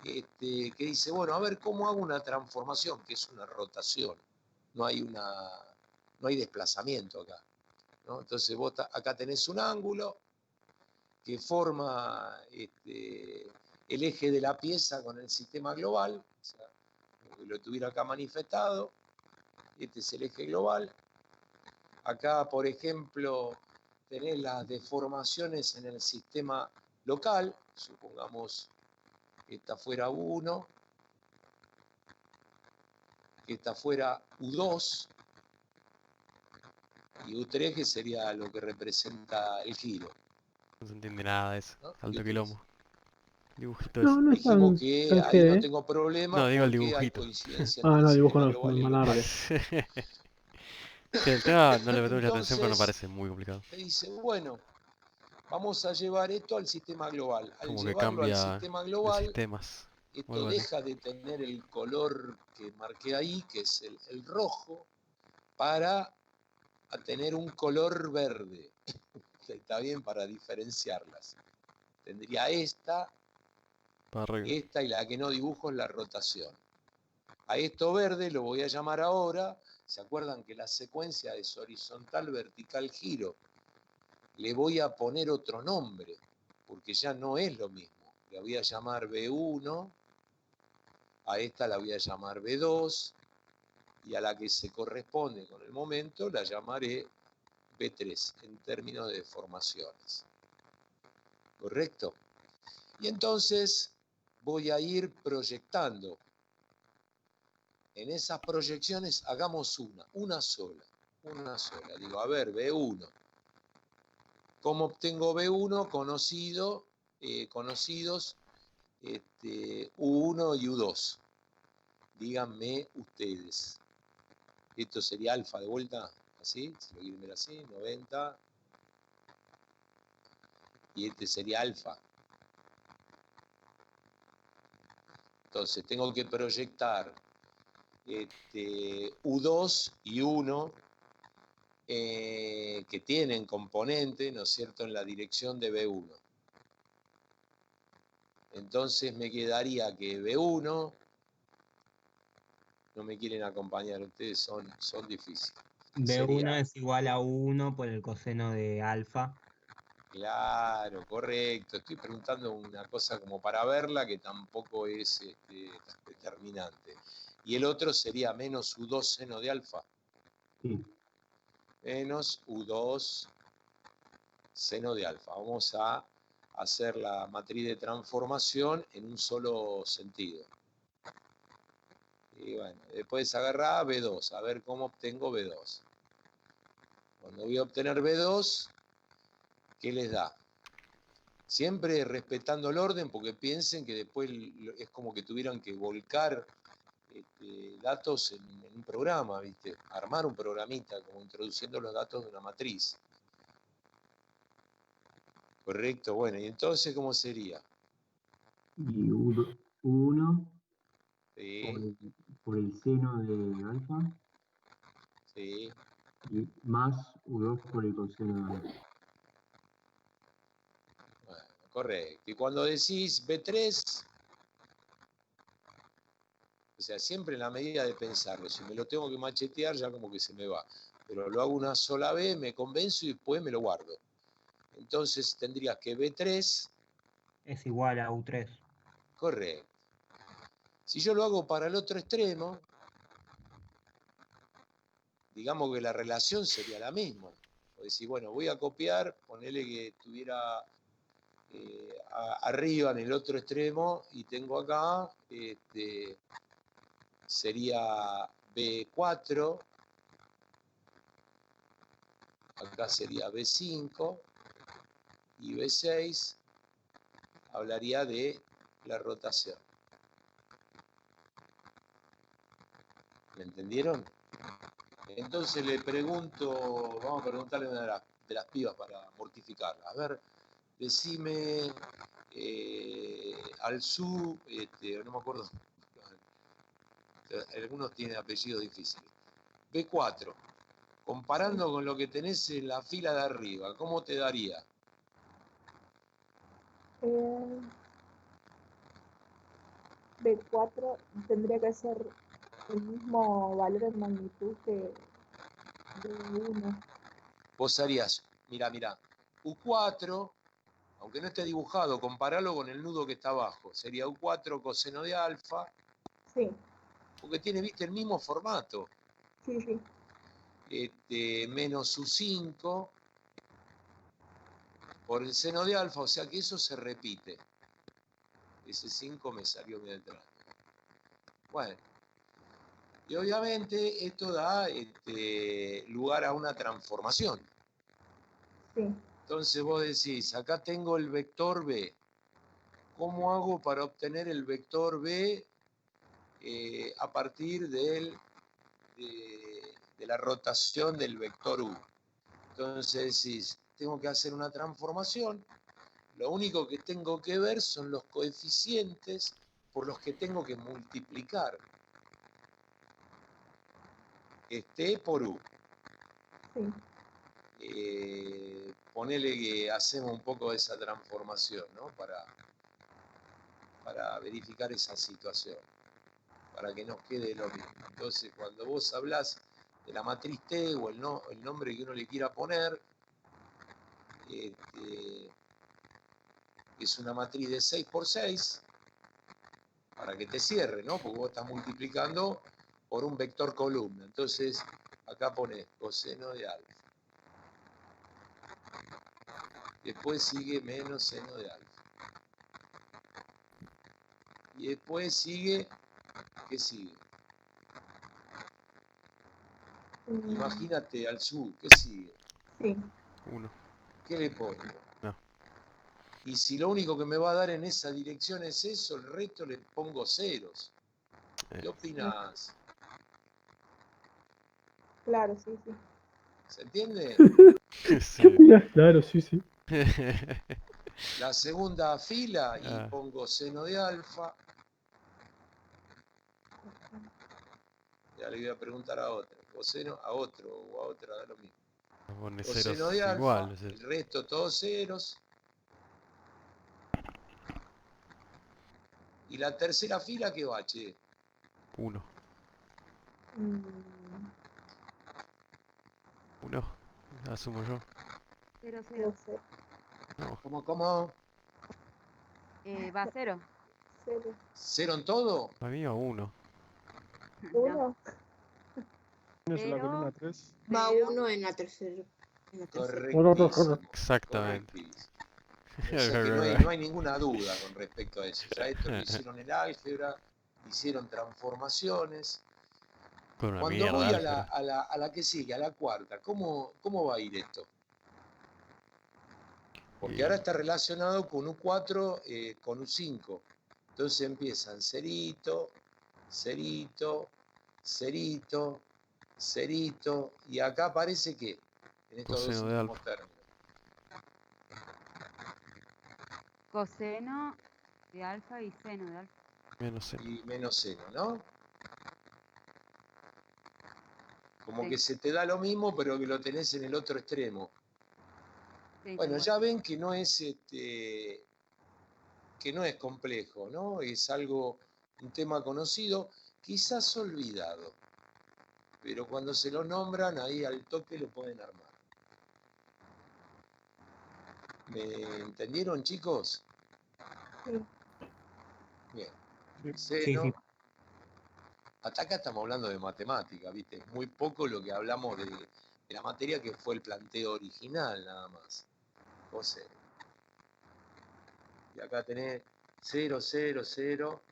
que dice, bueno, a ver cómo hago una transformación, que es una rotación, no hay desplazamiento acá, ¿no? Entonces vos acá tenés un ángulo que forma el eje de la pieza con el sistema global, o sea, que lo tuviera acá manifestado, este es el eje global. Acá, por ejemplo, tenés las deformaciones en el sistema local, supongamos que esta fuera U1, que esta fuera U2, y U3 que sería lo que representa el giro, No se entiende nada de eso. ¿no? Alto U3. quilombo. Dibujito ese. No, no es Dijimos tan, que tan ahí no G, ¿eh? tengo problema No, digo el porque hay dibujito. coincidencia Ah, entre el no, el dibujo sistema no, es global y el más local. largo. Sí, el tema no le prestamos mucha atención, pero no Entonces, parece muy complicado. me dice, bueno, vamos a llevar esto al sistema global. Al Como que llevarlo al cambia sistema de global, sistemas o esto algo así. deja de tener el color que marqué ahí, que es el rojo, para a tener un color verde. Está bien para diferenciarlas. Tendría esta Para arriba. y la que no dibujo es la rotación. A esto verde lo voy a llamar ahora, ¿se acuerdan que la secuencia es horizontal, vertical, giro? Le voy a poner otro nombre, porque ya no es lo mismo. La voy a llamar B1, a esta la voy a llamar B2, y a la que se corresponde con el momento la llamaré B3, en términos de deformaciones. ¿Correcto? Y entonces voy a ir proyectando. En esas proyecciones hagamos una sola. Digo, a ver, B1. ¿Cómo obtengo B1? Conocidos U1 y U2. Díganme ustedes. Esto sería alfa de vuelta, así, si lo quieren ver así, 90. Y este sería alfa. Entonces tengo que proyectar U2 y 1 que tienen componente, ¿no es cierto?, en la dirección de B1. Entonces me quedaría que B1, no me quieren acompañar, ustedes son difíciles. B1 es igual a 1 por el coseno de alfa. Claro, correcto. Estoy preguntando una cosa como para verla que tampoco es determinante. Y el otro sería menos U2 seno de alfa. Sí. Menos U2 seno de alfa. Vamos a hacer la matriz de transformación en un solo sentido. Y bueno, después agarrar B2, a ver cómo obtengo B2. Cuando voy a obtener B2, ¿qué les da? Siempre respetando el orden, porque piensen que después es como que tuvieran que volcar datos en un programa, ¿viste? Armar un programita, como introduciendo los datos de una matriz. Correcto, bueno, y entonces, ¿cómo sería? Y 1 Sí, por el seno de alfa sí. y más U2 por el coseno de alfa. Bueno, correcto. Y cuando decís B3, o sea, siempre en la medida de pensarlo, si me lo tengo que machetear ya como que se me va, pero lo hago una sola vez, me convenzo y después me lo guardo. Entonces tendrías que B3, Es igual a U3. correcto. Si yo lo hago para el otro extremo, digamos que la relación sería la misma. O decir, bueno, voy a copiar, ponerle que tuviera arriba en el otro extremo y tengo acá, sería B4, acá sería B5 y B6 hablaría de la rotación. ¿Me entendieron? Entonces le pregunto, vamos a preguntarle a una de las pibas para mortificarla. A ver, decime al su, no me acuerdo, algunos tienen apellidos difíciles. B4, comparando con lo que tenés en la fila de arriba, ¿cómo te daría? B4 tendría que ser el mismo valor en magnitud que B1. Vos harías, mira, U4, aunque no esté dibujado, comparalo con el nudo que está abajo. Sería U4 coseno de alfa, Sí, porque tiene, viste, el mismo formato. sí. Menos U5 por el seno de alfa, o sea que eso se repite. Ese 5 me salió bien atrás. Bueno, y obviamente esto da lugar a una transformación. Sí. Entonces vos decís, acá tengo el vector B. ¿Cómo hago para obtener el vector B a partir de la rotación del vector U? Entonces decís, tengo que hacer una transformación. Lo único que tengo que ver son los coeficientes por los que tengo que multiplicar. T por U. Sí. Ponele que hacemos un poco de esa transformación, ¿no? Para verificar esa situación, para que nos quede lo mismo. Entonces, cuando vos hablás de la matriz T o el nombre que uno le quiera poner, es una matriz de 6 por 6, para que te cierre, ¿no? Porque vos estás multiplicando por un vector columna. Entonces, acá pones coseno de alfa. Después sigue menos seno de alfa. Y después sigue, ¿qué sigue? Imagínate al sur, ¿qué sigue? Sí. 1. ¿Qué le pongo? No. Y si lo único que me va a dar en esa dirección es eso, el resto le pongo ceros. ¿Qué opinás? Claro, sí. ¿Se entiende? ¿Qué Sí. opinas? Claro, sí. La segunda fila y Ah. pongo seno de alfa. Ya le voy a preguntar a otro. Coseno a otro o a otra, da lo mismo. Pone Coseno ceros de alfa, igual. el resto todos ceros. Y la tercera fila, ¿qué va, che? 1. Mm, 1. Asumo yo. 0, 0. Cero, cero. No. ¿Cómo? Va 0. Cero. ¿Cero en todo? Para mí va 1. No. Uno. ¿Tienes la 0, columna 3? Va 0. uno en la tercera. Correctísimo. Exactamente. Correctísimo. O sea que no hay ninguna duda con respecto a eso. Ya esto lo hicieron en álgebra, hicieron transformaciones. Con una Cuando mierda, voy álgebra. a la que sigue, a la cuarta, ¿cómo va a ir esto? Porque Y ahora está relacionado con U4, con U5. Entonces empiezan cerito, cerito, cerito, cerito, y acá aparece ¿qué? En estos dos Coseno de últimos alfa. términos. Coseno de alfa y seno de alfa. Menos seno. Y menos seno, ¿no? Como Sí. que se te da lo mismo, pero que lo tenés en el otro extremo. Sí, Bueno, tal ya cual. ven que no es complejo, ¿no? Es un tema conocido, quizás olvidado, pero cuando se lo nombran, ahí al toque lo pueden armar. ¿Me entendieron, chicos? Sí. Bien. Sí. Seno. Sí. Hasta acá estamos hablando de matemática, ¿viste? Es muy poco lo que hablamos de la materia que fue el planteo original, nada más. José. Y acá tenés 0, 0, 0.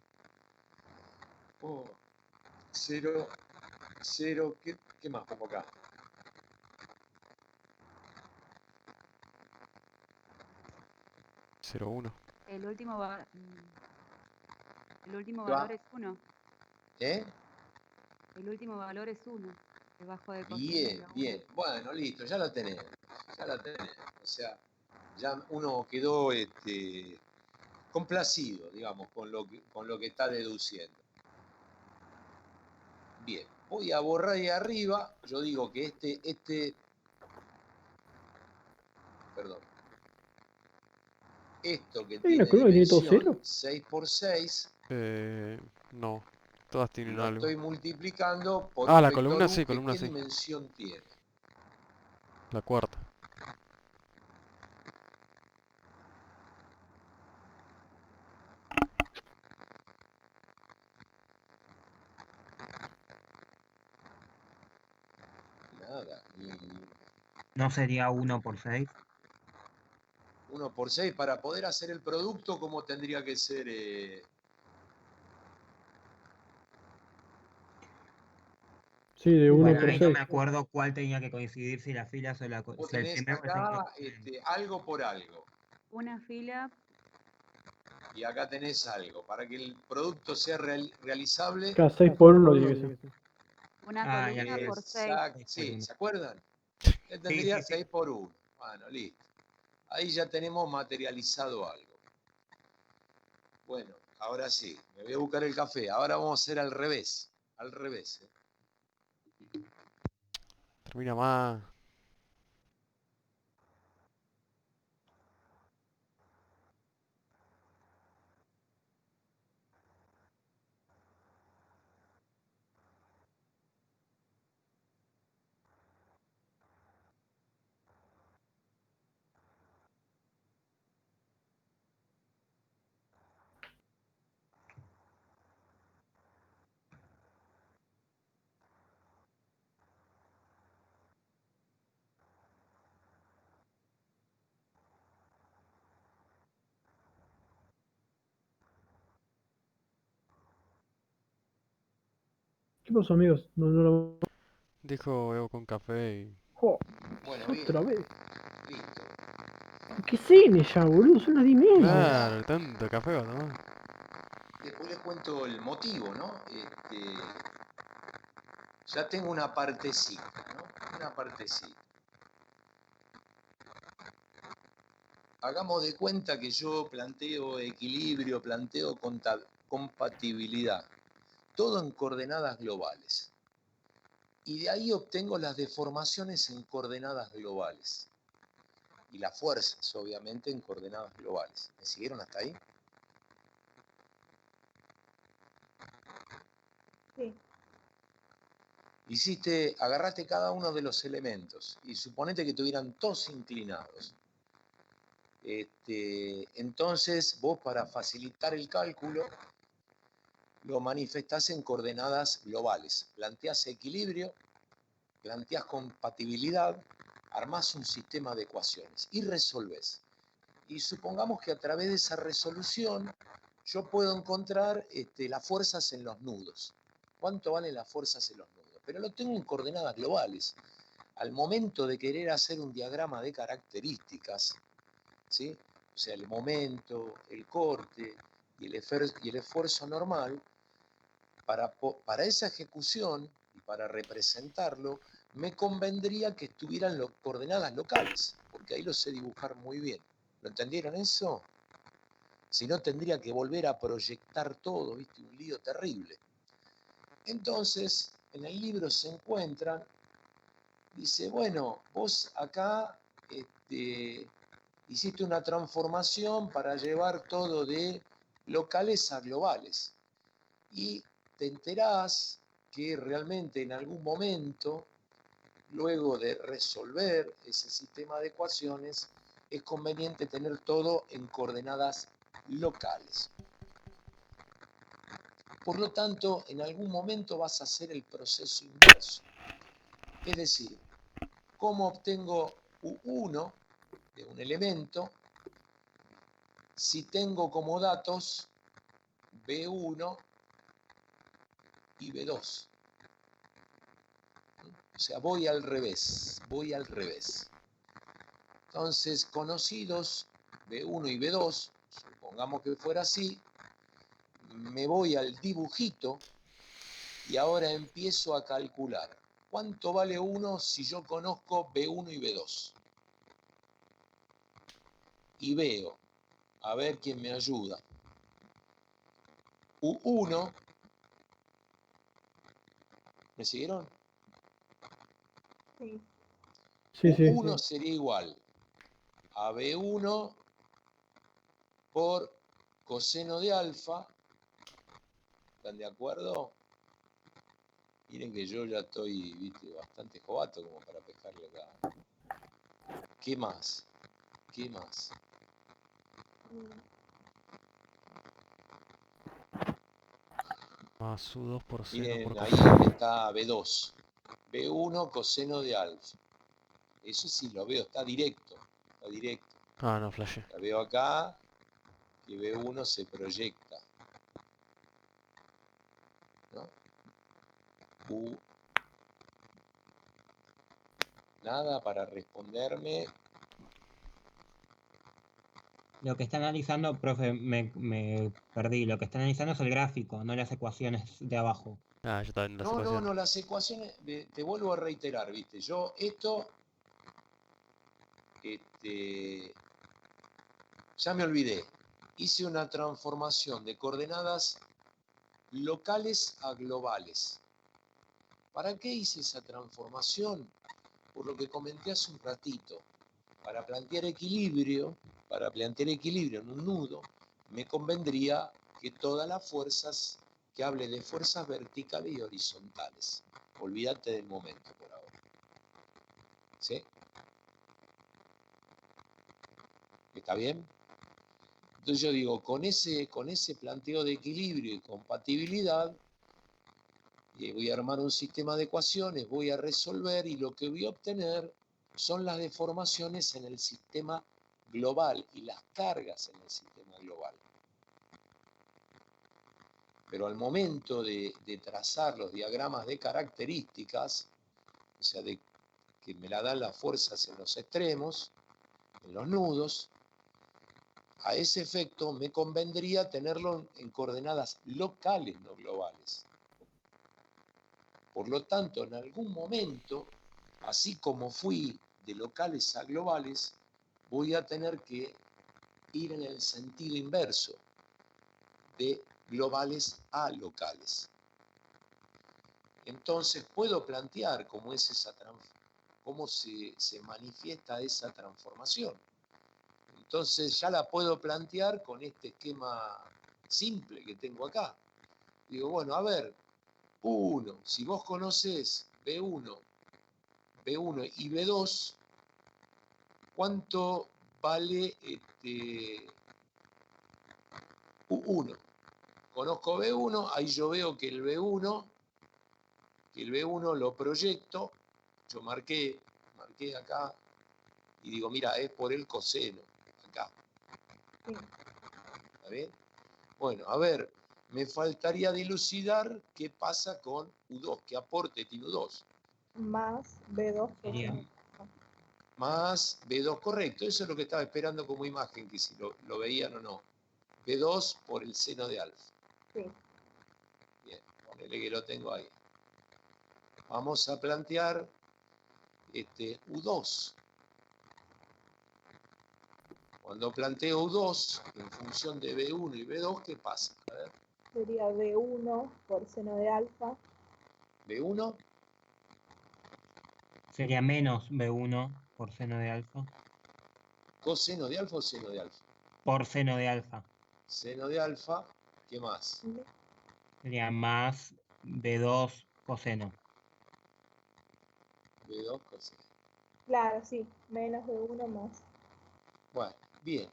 0, 0. ¿Qué más pongo acá? Cero, 1. El último, el último Va. valor es 1. ¿Eh? El último valor es 1. Debajo de coseno Bien, da 1. bien. Bueno, listo, ya la tenés. Ya la tenés. O sea, ya uno quedó complacido, digamos, con lo que está deduciendo. Bien, voy a borrar ahí arriba. Yo digo que perdón, esto que ¿Hay tiene una columna que tiene todo dimensión cero? 6 por 6, No, todas tienen lo algo. estoy multiplicando por Ah, un la vector columna U sí, que columna ¿qué sí. dimensión tiene? La cuarta. Nada. Y ¿No sería 1 por 6? 1 por 6, para poder hacer el producto, ¿cómo tendría que ser? Sí, de 1 Bueno, por ahí no 6. me acuerdo cuál tenía que coincidir, si las filas o Vos si el tenés primero o el segundo acá componente. algo por algo. Una fila, Y acá tenés algo. Para que el producto sea realizable, Cada 6 por 1 tiene que ser. una Ah, ya columna lo por 6. 6 por sí, 1. ¿se acuerdan? Sí, Tendría sí, 6 sí. por 1. Bueno, listo. Ahí ya tenemos materializado algo. Bueno, ahora sí, me voy a buscar el café. Ahora vamos a hacer al revés. Al revés. Termina más. ¿Qué pasó, amigos? No. Dijo Evo con café y... Jo, Bueno, bien. otra vez. Listo. ¿Qué cine ya, boludo? Son las 10:30. Claro, tanto café va a tomar. Después les cuento el motivo, ¿no? Ya tengo una partecita, ¿no? Una partecita. Hagamos de cuenta que yo planteo equilibrio, planteo compatibilidad, todo en coordenadas globales. Y de ahí obtengo las deformaciones en coordenadas globales. Y las fuerzas, obviamente, en coordenadas globales. ¿Me siguieron hasta ahí? Sí. Agarraste cada uno de los elementos y suponete que tuvieran todos inclinados. Entonces, vos para facilitar el cálculo, lo manifestás en coordenadas globales. Planteás equilibrio, planteás compatibilidad, armás un sistema de ecuaciones y resolvés. Y supongamos que a través de esa resolución yo puedo encontrar las fuerzas en los nudos. ¿Cuánto valen las fuerzas en los nudos? Pero lo tengo en coordenadas globales. Al momento de querer hacer un diagrama de características, ¿sí? O sea, el momento, el corte y el esfuerzo normal, para esa ejecución y para representarlo, me convendría que estuvieran las coordenadas locales, porque ahí lo sé dibujar muy bien. ¿Lo entendieron eso? Si no, tendría que volver a proyectar todo, ¿viste? Un lío terrible. Entonces, en el libro se encuentran, dice, bueno, vos acá hiciste una transformación para llevar todo de locales a globales. Y te enterás que realmente en algún momento, luego de resolver ese sistema de ecuaciones, es conveniente tener todo en coordenadas locales. Por lo tanto, en algún momento vas a hacer el proceso inverso. Es decir, ¿cómo obtengo U1 de un elemento si tengo como datos B1 y B2? O sea, voy al revés. Entonces, conocidos B1 y B2, supongamos que fuera así, me voy al dibujito Y ahora empiezo a calcular. ¿Cuánto vale 1 si yo conozco B1 y B2? Y veo, a ver quién me ayuda. U1, ¿me siguieron? Sí. Sí, sí. U1 sería igual a B1 por coseno de alfa. ¿Están de acuerdo? Miren que yo ya estoy, viste, bastante jovato como para pescarle acá. ¿Qué más? ¿Qué más? Mm, Más U2 por seno por Miren, ahí coseno. está B2. B1 coseno de alfa. Eso sí lo veo, está directo. Está directo. Ah, no, flashé. La veo acá, que B1 se proyecta. ¿No? Nada para responderme. Lo que está analizando, profe, me perdí. Lo que está analizando es el gráfico, no las ecuaciones de abajo. Ah, yo también las No, ecuaciones. las ecuaciones, te vuelvo a reiterar, viste, yo esto, ya me olvidé, hice una transformación de coordenadas locales a globales. ¿Para qué hice esa transformación? Por lo que comenté hace un ratito, para plantear equilibrio en un nudo, me convendría que todas las fuerzas, que hable de fuerzas verticales y horizontales. Olvídate del momento por ahora. ¿Sí? ¿Está bien? Entonces yo digo, con ese planteo de equilibrio y compatibilidad, voy a armar un sistema de ecuaciones, voy a resolver y lo que voy a obtener son las deformaciones en el sistema global y las cargas en el sistema global. Pero al momento de trazar los diagramas de características, o sea, que me la dan las fuerzas en los extremos, en los nudos, a ese efecto me convendría tenerlo en coordenadas locales, no globales. Por lo tanto, en algún momento, así como fui de locales a globales, voy a tener que ir en el sentido inverso, de globales a locales. Entonces puedo plantear cómo se manifiesta esa transformación. Entonces ya la puedo plantear con este esquema simple que tengo acá. Digo, bueno, a ver, U1, si vos conocés B1 y B2, ¿cuánto vale U1? Conozco B1, ahí yo veo que el B1 lo proyecto, yo marqué acá y digo, mira, es por el coseno, acá. sí. ¿Está bien? Bueno, a ver, me faltaría dilucidar qué pasa con U2, qué aporte tiene U2. Más B2 Sería coseno. Más B2, correcto, eso es lo que estaba esperando como imagen, que si lo veían o no. B2 por el seno de alfa. Sí. Bien, ponele que lo tengo ahí. Vamos a plantear U2. Cuando planteo U2 en función de B1 y B2, ¿qué pasa? A ver, Sería B1 por seno de alfa. B1, sería menos B1 por seno de alfa. coseno de alfa o seno de alfa. Por seno de alfa. Seno de alfa, ¿qué más? Sería más B2 coseno. B2 coseno. Claro, sí. Menos B1 más. Bueno, bien.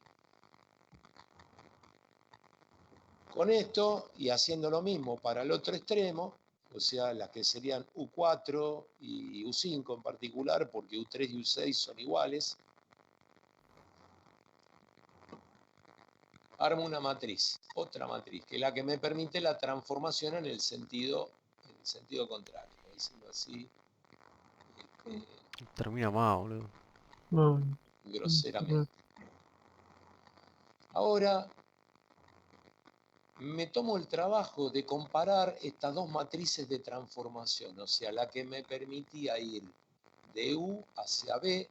Con esto, y haciendo lo mismo para el otro extremo, o sea, las que serían U4 y U5 en particular, porque U3 y U6 son iguales, armo una matriz, otra matriz, que es la que me permite la transformación en el sentido contrario. Diciendo así, Termina más, boludo. No, groseramente. Ahora, me tomo el trabajo de comparar estas dos matrices de transformación, o sea, la que me permitía ir de U hacia B,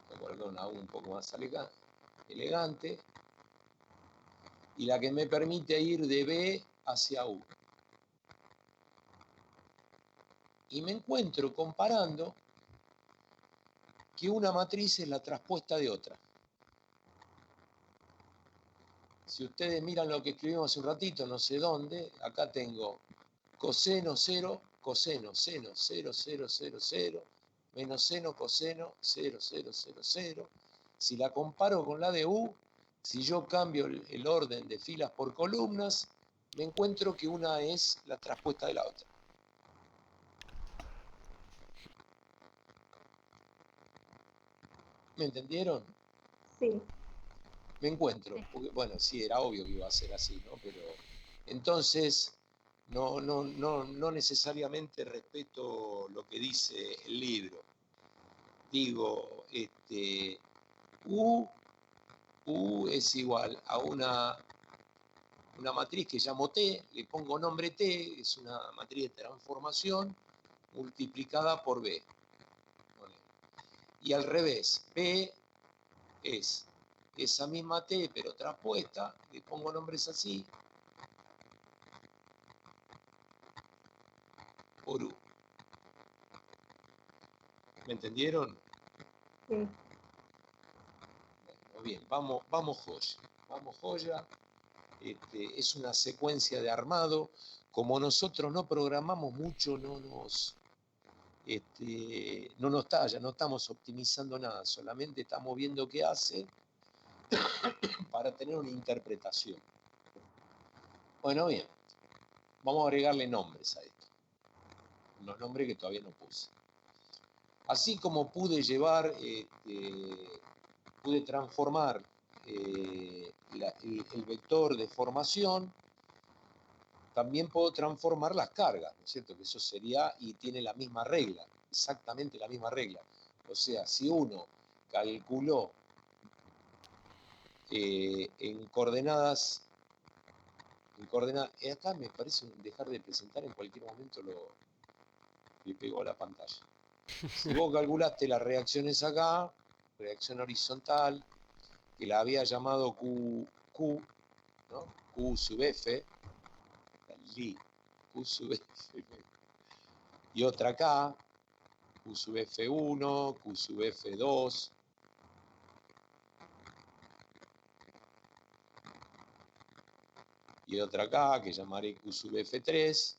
voy a colocar una U un poco más elegante, y la que me permite ir de B hacia U. Y me encuentro comparando que una matriz es la traspuesta de otra. Si ustedes miran lo que escribimos hace un ratito, no sé dónde, acá tengo coseno 0, coseno, seno 0, 0, 0, 0, menos seno, coseno 0, 0, 0, 0. Si la comparo con la de U, si yo cambio el orden de filas por columnas, me encuentro que una es la traspuesta de la otra. ¿Me entendieron? Sí. Me encuentro, Sí. porque, bueno, sí, era obvio que iba a ser así, ¿no? Pero entonces no necesariamente respeto lo que dice el libro. Digo, U es igual a una matriz que llamo T, le pongo nombre T, es una matriz de transformación multiplicada por B. Bueno, y al revés, B es esa misma T, pero traspuesta, le pongo nombres así, por U. ¿Me entendieron? Sí. Bueno, bien, vamos joya. Vamos joya. Es una secuencia de armado. Como nosotros no programamos mucho, no nos talla, no estamos optimizando nada, solamente estamos viendo qué hace para tener una interpretación. Bueno, bien, vamos a agregarle nombres a esto. Unos nombres que todavía no puse. Así como pude llevar, pude transformar el vector de formación, también puedo transformar las cargas, ¿no es cierto? Que eso sería, y tiene la misma regla, exactamente la misma regla. O sea, si uno calculó en coordenadas, acá me parece dejar de presentar en cualquier momento le pego a la pantalla. Si vos calculaste las reacciones acá, reacción horizontal, que la había llamado Q, ¿no? Q sub F, Q sub F, y otra acá, Q sub F1, Q sub F2, y otra acá, que llamaré Q sub F3,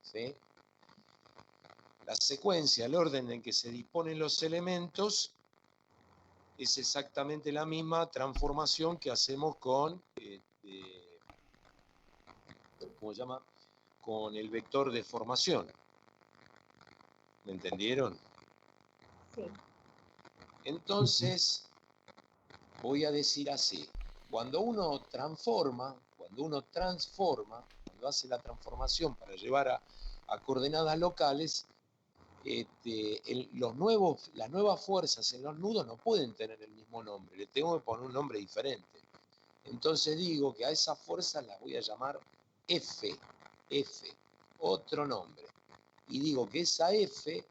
¿sí? La secuencia, el orden en que se disponen los elementos, es exactamente la misma transformación que hacemos con, ¿cómo se llama? Con el vector de formación. ¿Me entendieron? Sí. Entonces, voy a decir así. Cuando uno transforma, cuando hace la transformación para llevar a coordenadas locales, las nuevas fuerzas en los nudos no pueden tener el mismo nombre, le tengo que poner un nombre diferente. Entonces digo que a esas fuerzas las voy a llamar F, otro nombre. Y digo que esa F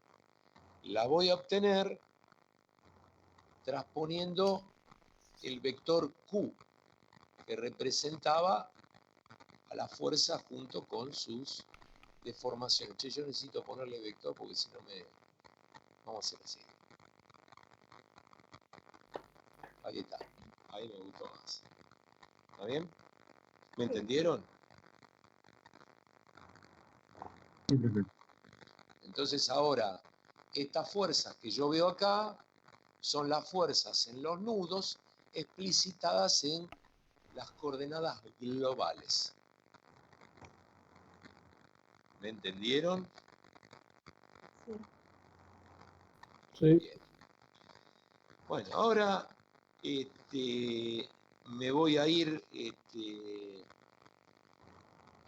la voy a obtener transponiendo el vector Q, que representaba a la fuerza junto con sus deformaciones. Che, yo necesito ponerle vector porque si no me... Vamos a hacer así. Ahí está. Ahí me gustó más. ¿Está bien? ¿Me entendieron? Sí, profe. Entonces ahora, estas fuerzas que yo veo acá son las fuerzas en los nudos explicitadas en las coordenadas globales. ¿Me entendieron? Sí. Sí. Bien. Bueno, ahora me voy a ir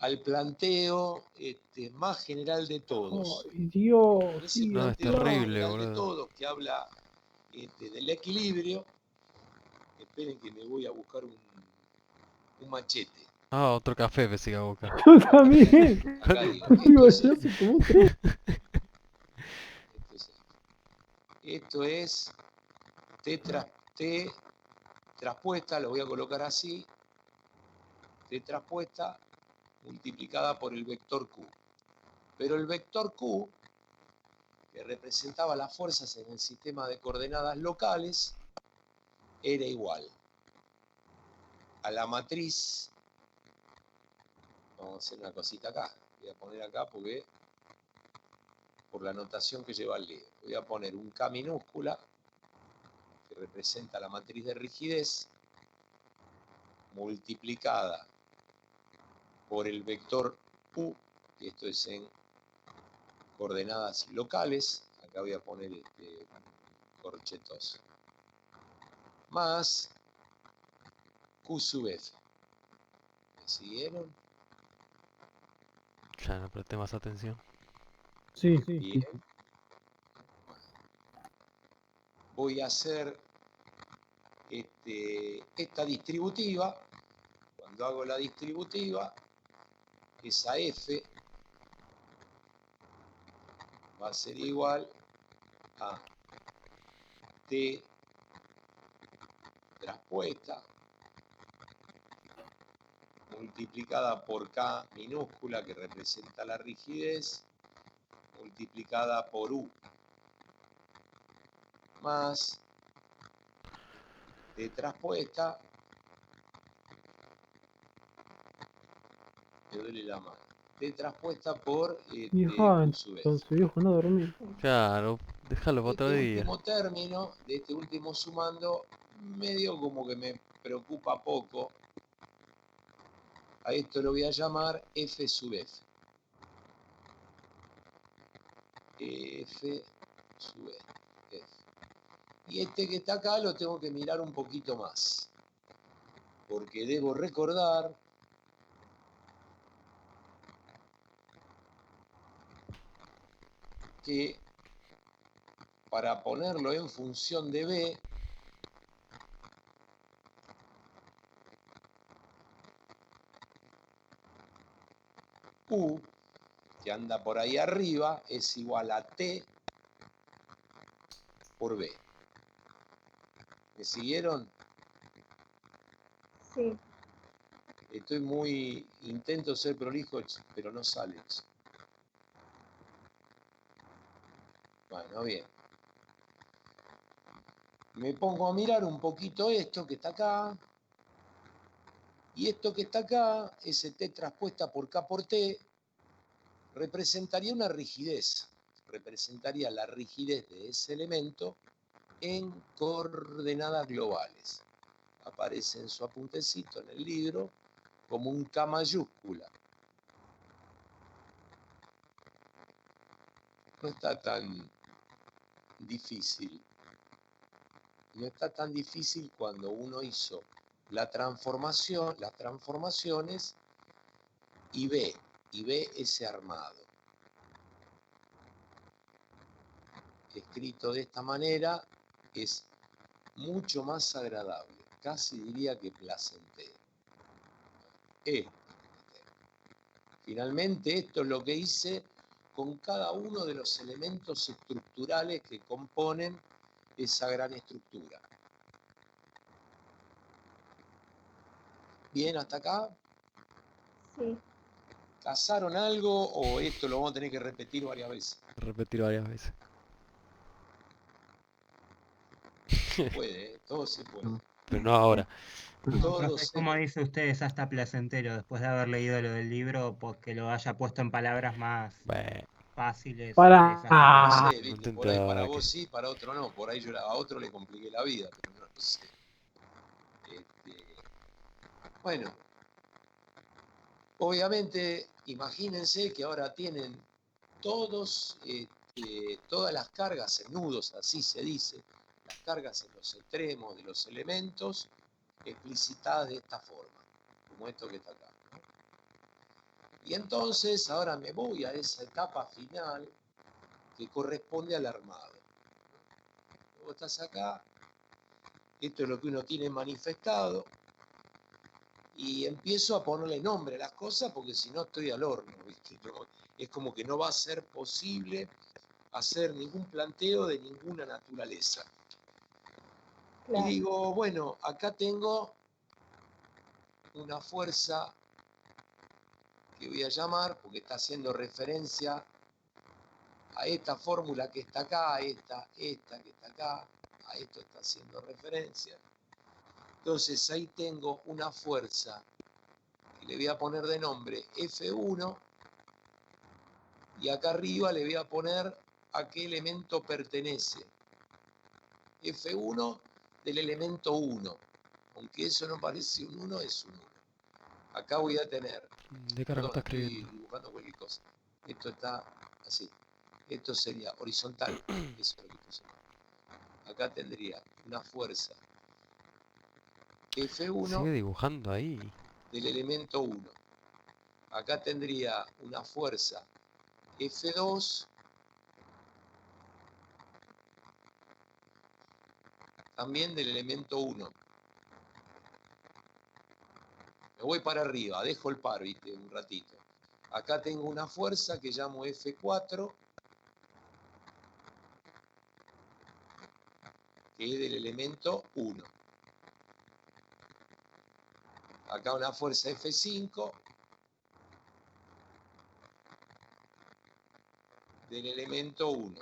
al planteo más general de todos. Ay, Dios, Ese sí, No, es planteo más terrible, general de boludo. todos, que habla del equilibrio. Esperen que me voy a buscar un machete. Ah, otro café me sigue a buscar. yo también. Acá digo, Digo, esto yo es hace como 3. Esto es T traspuesta, lo voy a colocar así, T traspuesta multiplicada por el vector Q. Pero el vector Q, que representaba las fuerzas en el sistema de coordenadas locales, era igual a la matriz. Vamos a hacer una cosita acá. Voy a poner acá porque por la notación que lleva el libro. Voy a poner un K minúscula que representa la matriz de rigidez multiplicada por el vector U, que esto es en coordenadas locales. Acá voy a poner corchetos. Más Q sub F. ¿Me siguieron? Ya no presté más atención. Sí. Bien. Voy a hacer esta distributiva. Cuando hago la distributiva, esa F va a ser igual a T traspuesta multiplicada por K minúscula, que representa la rigidez, multiplicada por U, más T traspuesta, me duele la mano, T traspuesta por Hija, Q sub F. entonces, viejo, no dormí. Claro, déjalo para Este otro día. último término, de este último sumando, medio como que me preocupa poco. A esto lo voy a llamar F sub F. F sub F. Y este que está acá lo tengo que mirar un poquito más, porque debo recordar que para ponerlo en función de B, U, que anda por ahí arriba, es igual a T por B. ¿Me siguieron? Sí, Intento ser prolijo, pero no sale. Bueno, bien. Me pongo a mirar un poquito esto que está acá. Y esto que está acá, ese T traspuesta por K por T, representaría una rigidez. Representaría la rigidez de ese elemento en coordenadas globales. Aparece en su apuntecito en el libro como un K mayúscula. No está tan difícil. No está tan difícil cuando uno hizo las transformaciones y ve ese armado. Escrito de esta manera es mucho más agradable, casi diría que placentero. Finalmente esto es lo que hice con cada uno de los elementos estructurales que componen esa gran estructura. ¿Bien hasta acá? sí. ¿Cazaron algo o esto lo vamos a tener que repetir varias veces? Repetir varias veces. Se puede, todo se puede. Pero no ahora. Todo Profe, se ¿cómo puede. dice usted? Es hasta placentero después de haber leído lo del libro, porque lo haya puesto en palabras más Bueno, fáciles. Para. Es hasta No placentero. sé, no viste, te por ahí para que... vos sí, para otro no. Por ahí yo a otro le compliqué la vida, pero no lo sé. Bueno, obviamente, imagínense que ahora tienen todas las cargas en nudos, así se dice, las cargas en los extremos de los elementos, explicitadas de esta forma, como esto que está acá, ¿no? Y entonces ahora me voy a esa etapa final que corresponde al armado. Vos estás acá, esto es lo que uno tiene manifestado, y empiezo a ponerle nombre a las cosas porque si no estoy al horno, ¿viste? No, es como que no va a ser posible hacer ningún planteo de ninguna naturaleza. Claro. Y digo, bueno, acá tengo una fuerza que voy a llamar, porque está haciendo referencia a esta fórmula que está acá, a esta que está acá, a esto está haciendo referencia. Entonces ahí tengo una fuerza que le voy a poner de nombre F1 y acá arriba le voy a poner a qué elemento pertenece. F1 del elemento 1, aunque eso no parece un 1, es un 1. Acá voy a tener, ¿De qué arranco está estoy escribiendo? dibujando cualquier cosa. Esto está así. Esto sería horizontal. Eso es lo que puse. Acá tendría una fuerza F1 Sigue dibujando ahí. del elemento 1. Acá tendría una fuerza F2 también del elemento 1. Me voy para arriba, dejo el par, ¿viste? Un ratito. Acá tengo una fuerza que llamo F4, que es del elemento 1. Acá una fuerza F5 del elemento 1.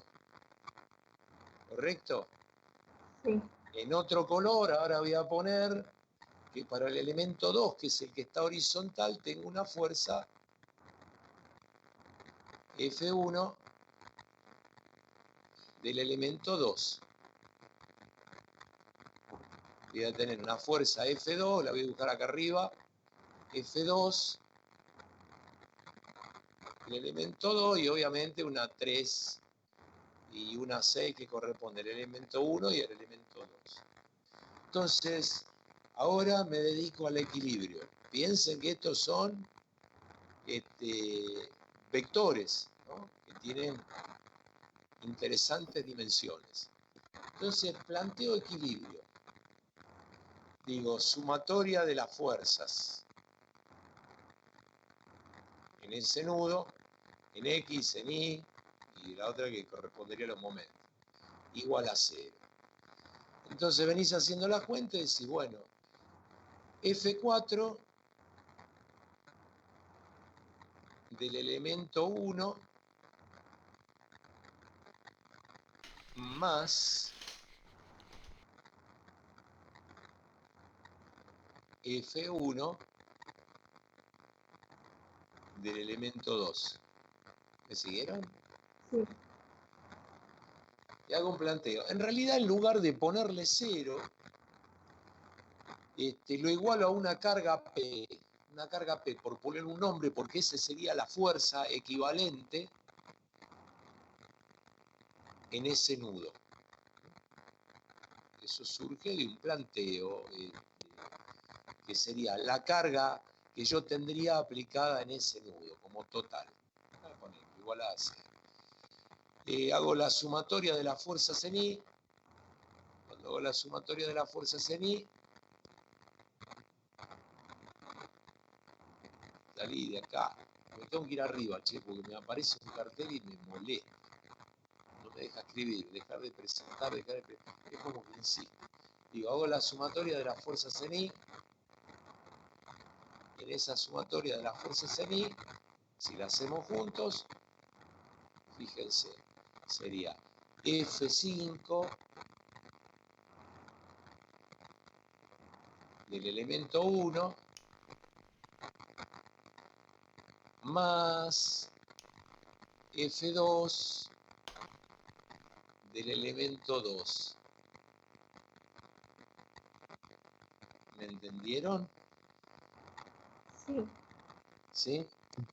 ¿Correcto? Sí. En otro color ahora voy a poner que para el elemento 2, que es el que está horizontal, tengo una fuerza F1 del elemento 2. Voy a tener una fuerza F2, la voy a dibujar acá arriba, F2, el elemento 2 y obviamente una 3 y una 6 que corresponde al elemento 1 y al elemento 2. Entonces, ahora me dedico al equilibrio. Piensen que estos son vectores, ¿no? Que tienen interesantes dimensiones. Entonces, planteo equilibrio. Digo, sumatoria de las fuerzas en ese nudo, en X, en Y, y la otra que correspondería a los momentos, igual a 0. Entonces venís haciendo la cuenta y decís, bueno, F4 del elemento 1 más F1 del elemento 2. ¿Me siguieron? Sí. Y hago un planteo. En realidad, en lugar de ponerle 0, lo igualo a una carga P. Una carga P, por poner un nombre, porque esa sería la fuerza equivalente en ese nudo. Eso surge de un planteo que sería la carga que yo tendría aplicada en ese nudo, como total. Voy a poner igual a 0. Hago la sumatoria de las fuerzas en I. Cuando hago la sumatoria de las fuerzas en I, salí de acá. Me tengo que ir arriba, che, porque me aparece un cartel y me molesta. No me deja escribir, dejar de presentar, es como que insiste. Digo, hago la sumatoria de las fuerzas en I. En esa sumatoria de las fuerzas en I, si la hacemos juntos, fíjense, sería F5 del elemento 1 más F2 del elemento 2. ¿Me entendieron? Sí. ¿Sí?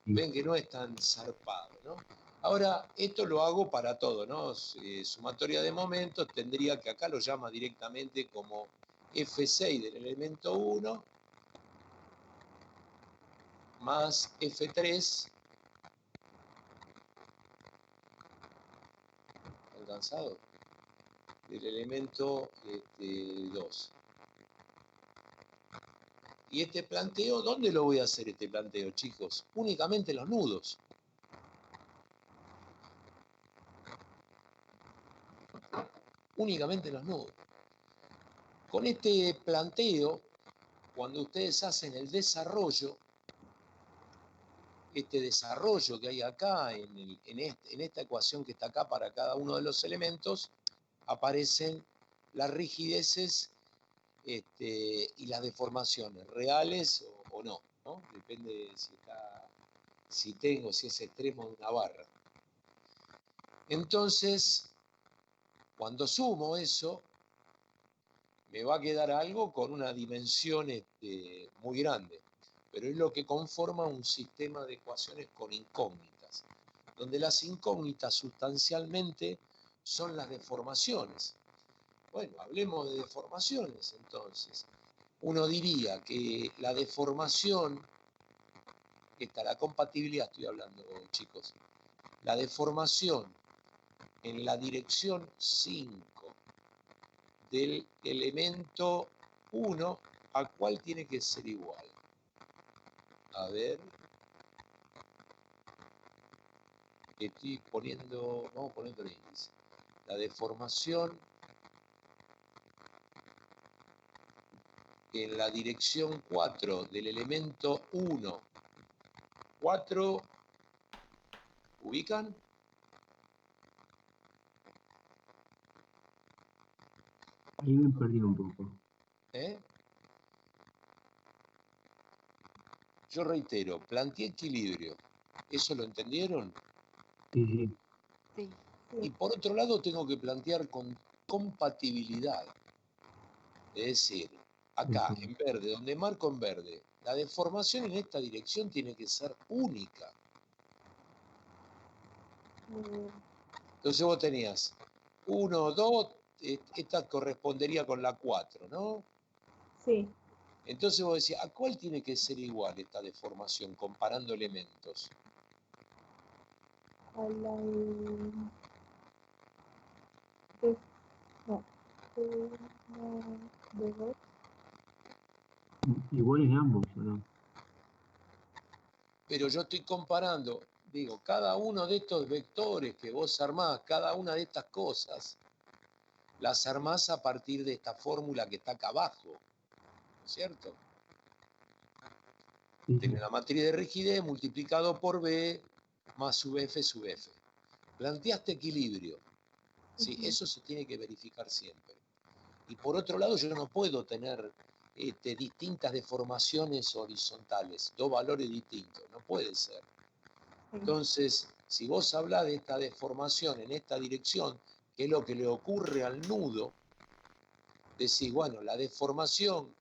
Ven que no es tan zarpado, ¿no? Ahora, esto lo hago para todo, ¿no? Sumatoria de momentos, tendría que acá lo llama directamente como F6 del elemento 1 más F3. ¿Alcanzado? Del elemento 2. Y este planteo, ¿dónde lo voy a hacer este planteo, chicos? Únicamente en los nudos. Únicamente en los nudos. Con este planteo, cuando ustedes hacen el desarrollo, este desarrollo que hay acá, en esta ecuación que está acá para cada uno de los elementos, aparecen las rigideces y las deformaciones, reales o no, ¿no? Depende de si es extremo de una barra. Entonces, cuando sumo eso, me va a quedar algo con una dimensión muy grande, pero es lo que conforma un sistema de ecuaciones con incógnitas, donde las incógnitas sustancialmente son las deformaciones. Bueno, hablemos de deformaciones entonces. Uno diría que la deformación, la compatibilidad estoy hablando, chicos, la deformación en la dirección 5 del elemento 1, ¿a cuál tiene que ser igual? A ver. Estoy poniendo, vamos a poner otro índice. La deformación en la dirección 4 del elemento 1. 4, ¿ubican? Ahí me perdí un poco. Yo reitero, planteé equilibrio. ¿Eso lo entendieron? Sí. Sí. Y por otro lado tengo que plantear con compatibilidad. Es decir, acá en verde, donde marco en verde, la deformación en esta dirección tiene que ser única. Entonces vos tenías 1, 2, esta correspondería con la 4, ¿no? Sí. Entonces vos decías, ¿a cuál tiene que ser igual esta deformación comparando elementos? A la de 2. Iguales de ambos, ¿o no? Pero yo estoy comparando, digo, cada uno de estos vectores que vos armás, cada una de estas cosas, las armás a partir de esta fórmula que está acá abajo, ¿no es cierto? Sí. Tenés la matriz de rigidez multiplicado por B más sub F sub F. Planteaste equilibrio. ¿Sí? Eso se tiene que verificar siempre. Y por otro lado, yo no puedo tener distintas deformaciones horizontales, dos valores distintos, no puede ser. Entonces, si vos hablás de esta deformación en esta dirección, que es lo que le ocurre al nudo, decís, bueno, la deformación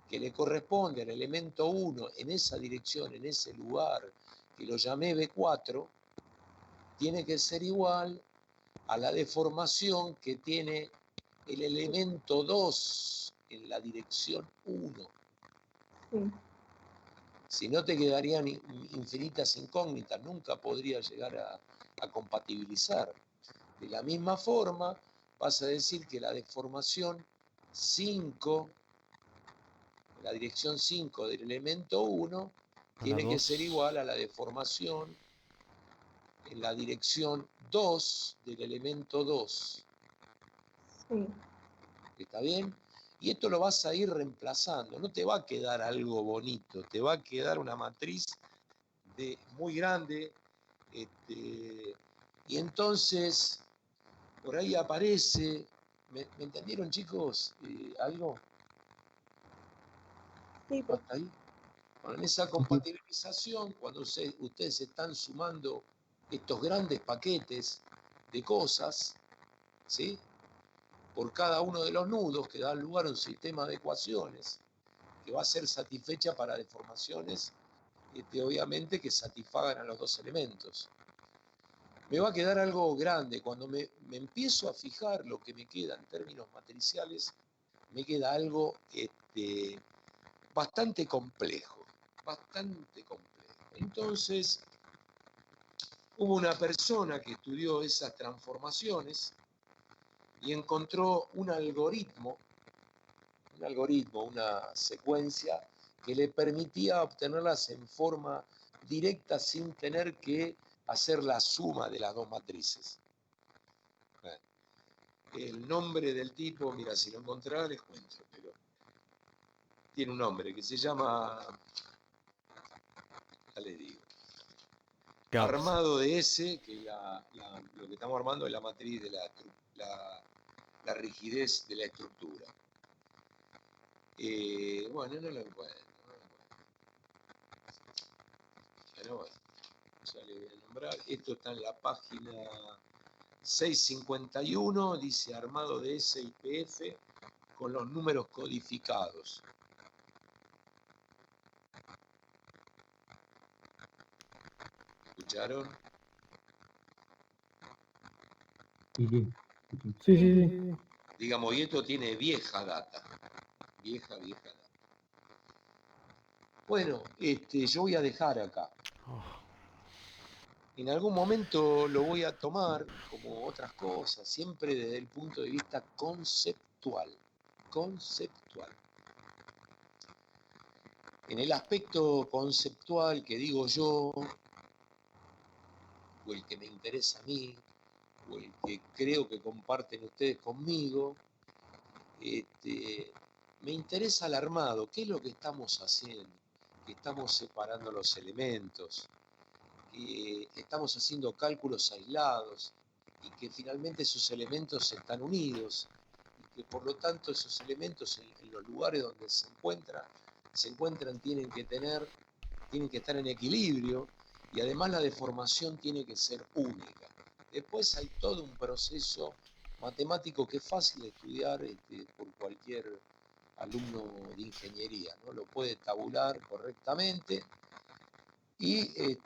que le corresponde al elemento 1 en esa dirección, en ese lugar, que lo llamé B4, tiene que ser igual a la deformación que tiene el elemento 2 en la dirección 1. Sí. Si no, te quedarían infinitas incógnitas, nunca podría llegar a compatibilizar. De la misma forma, vas a decir que la deformación 5, la dirección 5 del elemento 1, tiene que ser igual a la deformación en la dirección 2 del elemento 2. Sí. ¿Está bien? Y esto lo vas a ir reemplazando, no te va a quedar algo bonito, te va a quedar una matriz muy grande, y entonces por ahí aparece, ¿me entendieron, chicos? ¿Algo? Sí, pues. ¿Hasta ahí? Bueno, en esa compatibilización, cuando ustedes están sumando estos grandes paquetes de cosas, ¿sí? Por cada uno de los nudos que dan lugar a un sistema de ecuaciones que va a ser satisfecha para deformaciones, obviamente que satisfagan a los dos elementos. Me va a quedar algo grande. Cuando me empiezo a fijar lo que me queda en términos matriciales, me queda algo bastante complejo, bastante complejo. Entonces, hubo una persona que estudió esas transformaciones y encontró un algoritmo, una secuencia que le permitía obtenerlas en forma directa sin tener que hacer la suma de las dos matrices. Bueno, el nombre del tipo, mira, si lo encontrará les cuento, pero tiene un nombre que se llama, ya les digo, Gauss. armado de S, que lo que estamos armando es la matriz de la rigidez de la estructura. Bueno, no lo encuentro. Pero bueno, ya le voy a nombrar. Esto está en la página 651, dice armado de SIPF con los números codificados. ¿Escucharon? Sí, sí. Sí, sí, sí. Digamos, y esto tiene vieja data. Vieja data. Bueno, yo voy a dejar acá. Oh, En algún momento lo voy a tomar como otras cosas, siempre desde el punto de vista conceptual. Conceptual. En el aspecto conceptual que digo yo, o el que me interesa a mí, o el que creo que comparten ustedes conmigo, me interesa el armado. ¿Qué es lo que estamos haciendo? Que estamos separando los elementos, que estamos haciendo cálculos aislados y que finalmente esos elementos están unidos y que por lo tanto esos elementos en los lugares donde se encuentran tienen que estar en equilibrio y además la deformación tiene que ser única. Después hay todo un proceso matemático que es fácil de estudiar por cualquier alumno de ingeniería, ¿no? Lo puede tabular correctamente y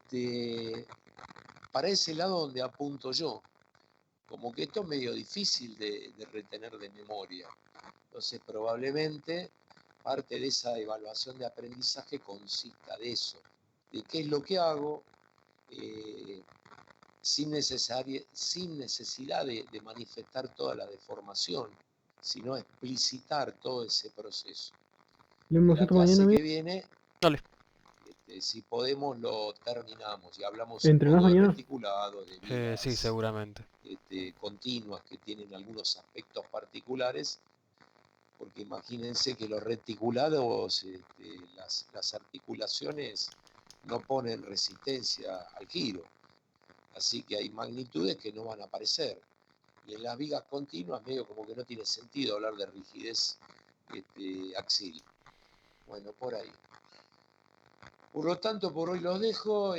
para ese lado donde apunto yo, como que esto es medio difícil de retener de memoria. Entonces probablemente parte de esa evaluación de aprendizaje consista de eso, de qué es lo que hago sin necesidad de manifestar toda la deformación, sino explicitar todo ese proceso. Leemos La esto mañana, clase amigo. que viene, dale. si podemos, lo terminamos y hablamos ¿Entrenás un poco de mañana? reticulados, de vigas Sí, seguramente. continuas que tienen algunos aspectos particulares, porque imagínense que los reticulados, las articulaciones no ponen resistencia al giro, así que hay magnitudes que no van a aparecer. Y en las vigas continuas medio como que no tiene sentido hablar de rigidez axil. Bueno, por ahí. Por lo tanto, por hoy los dejo.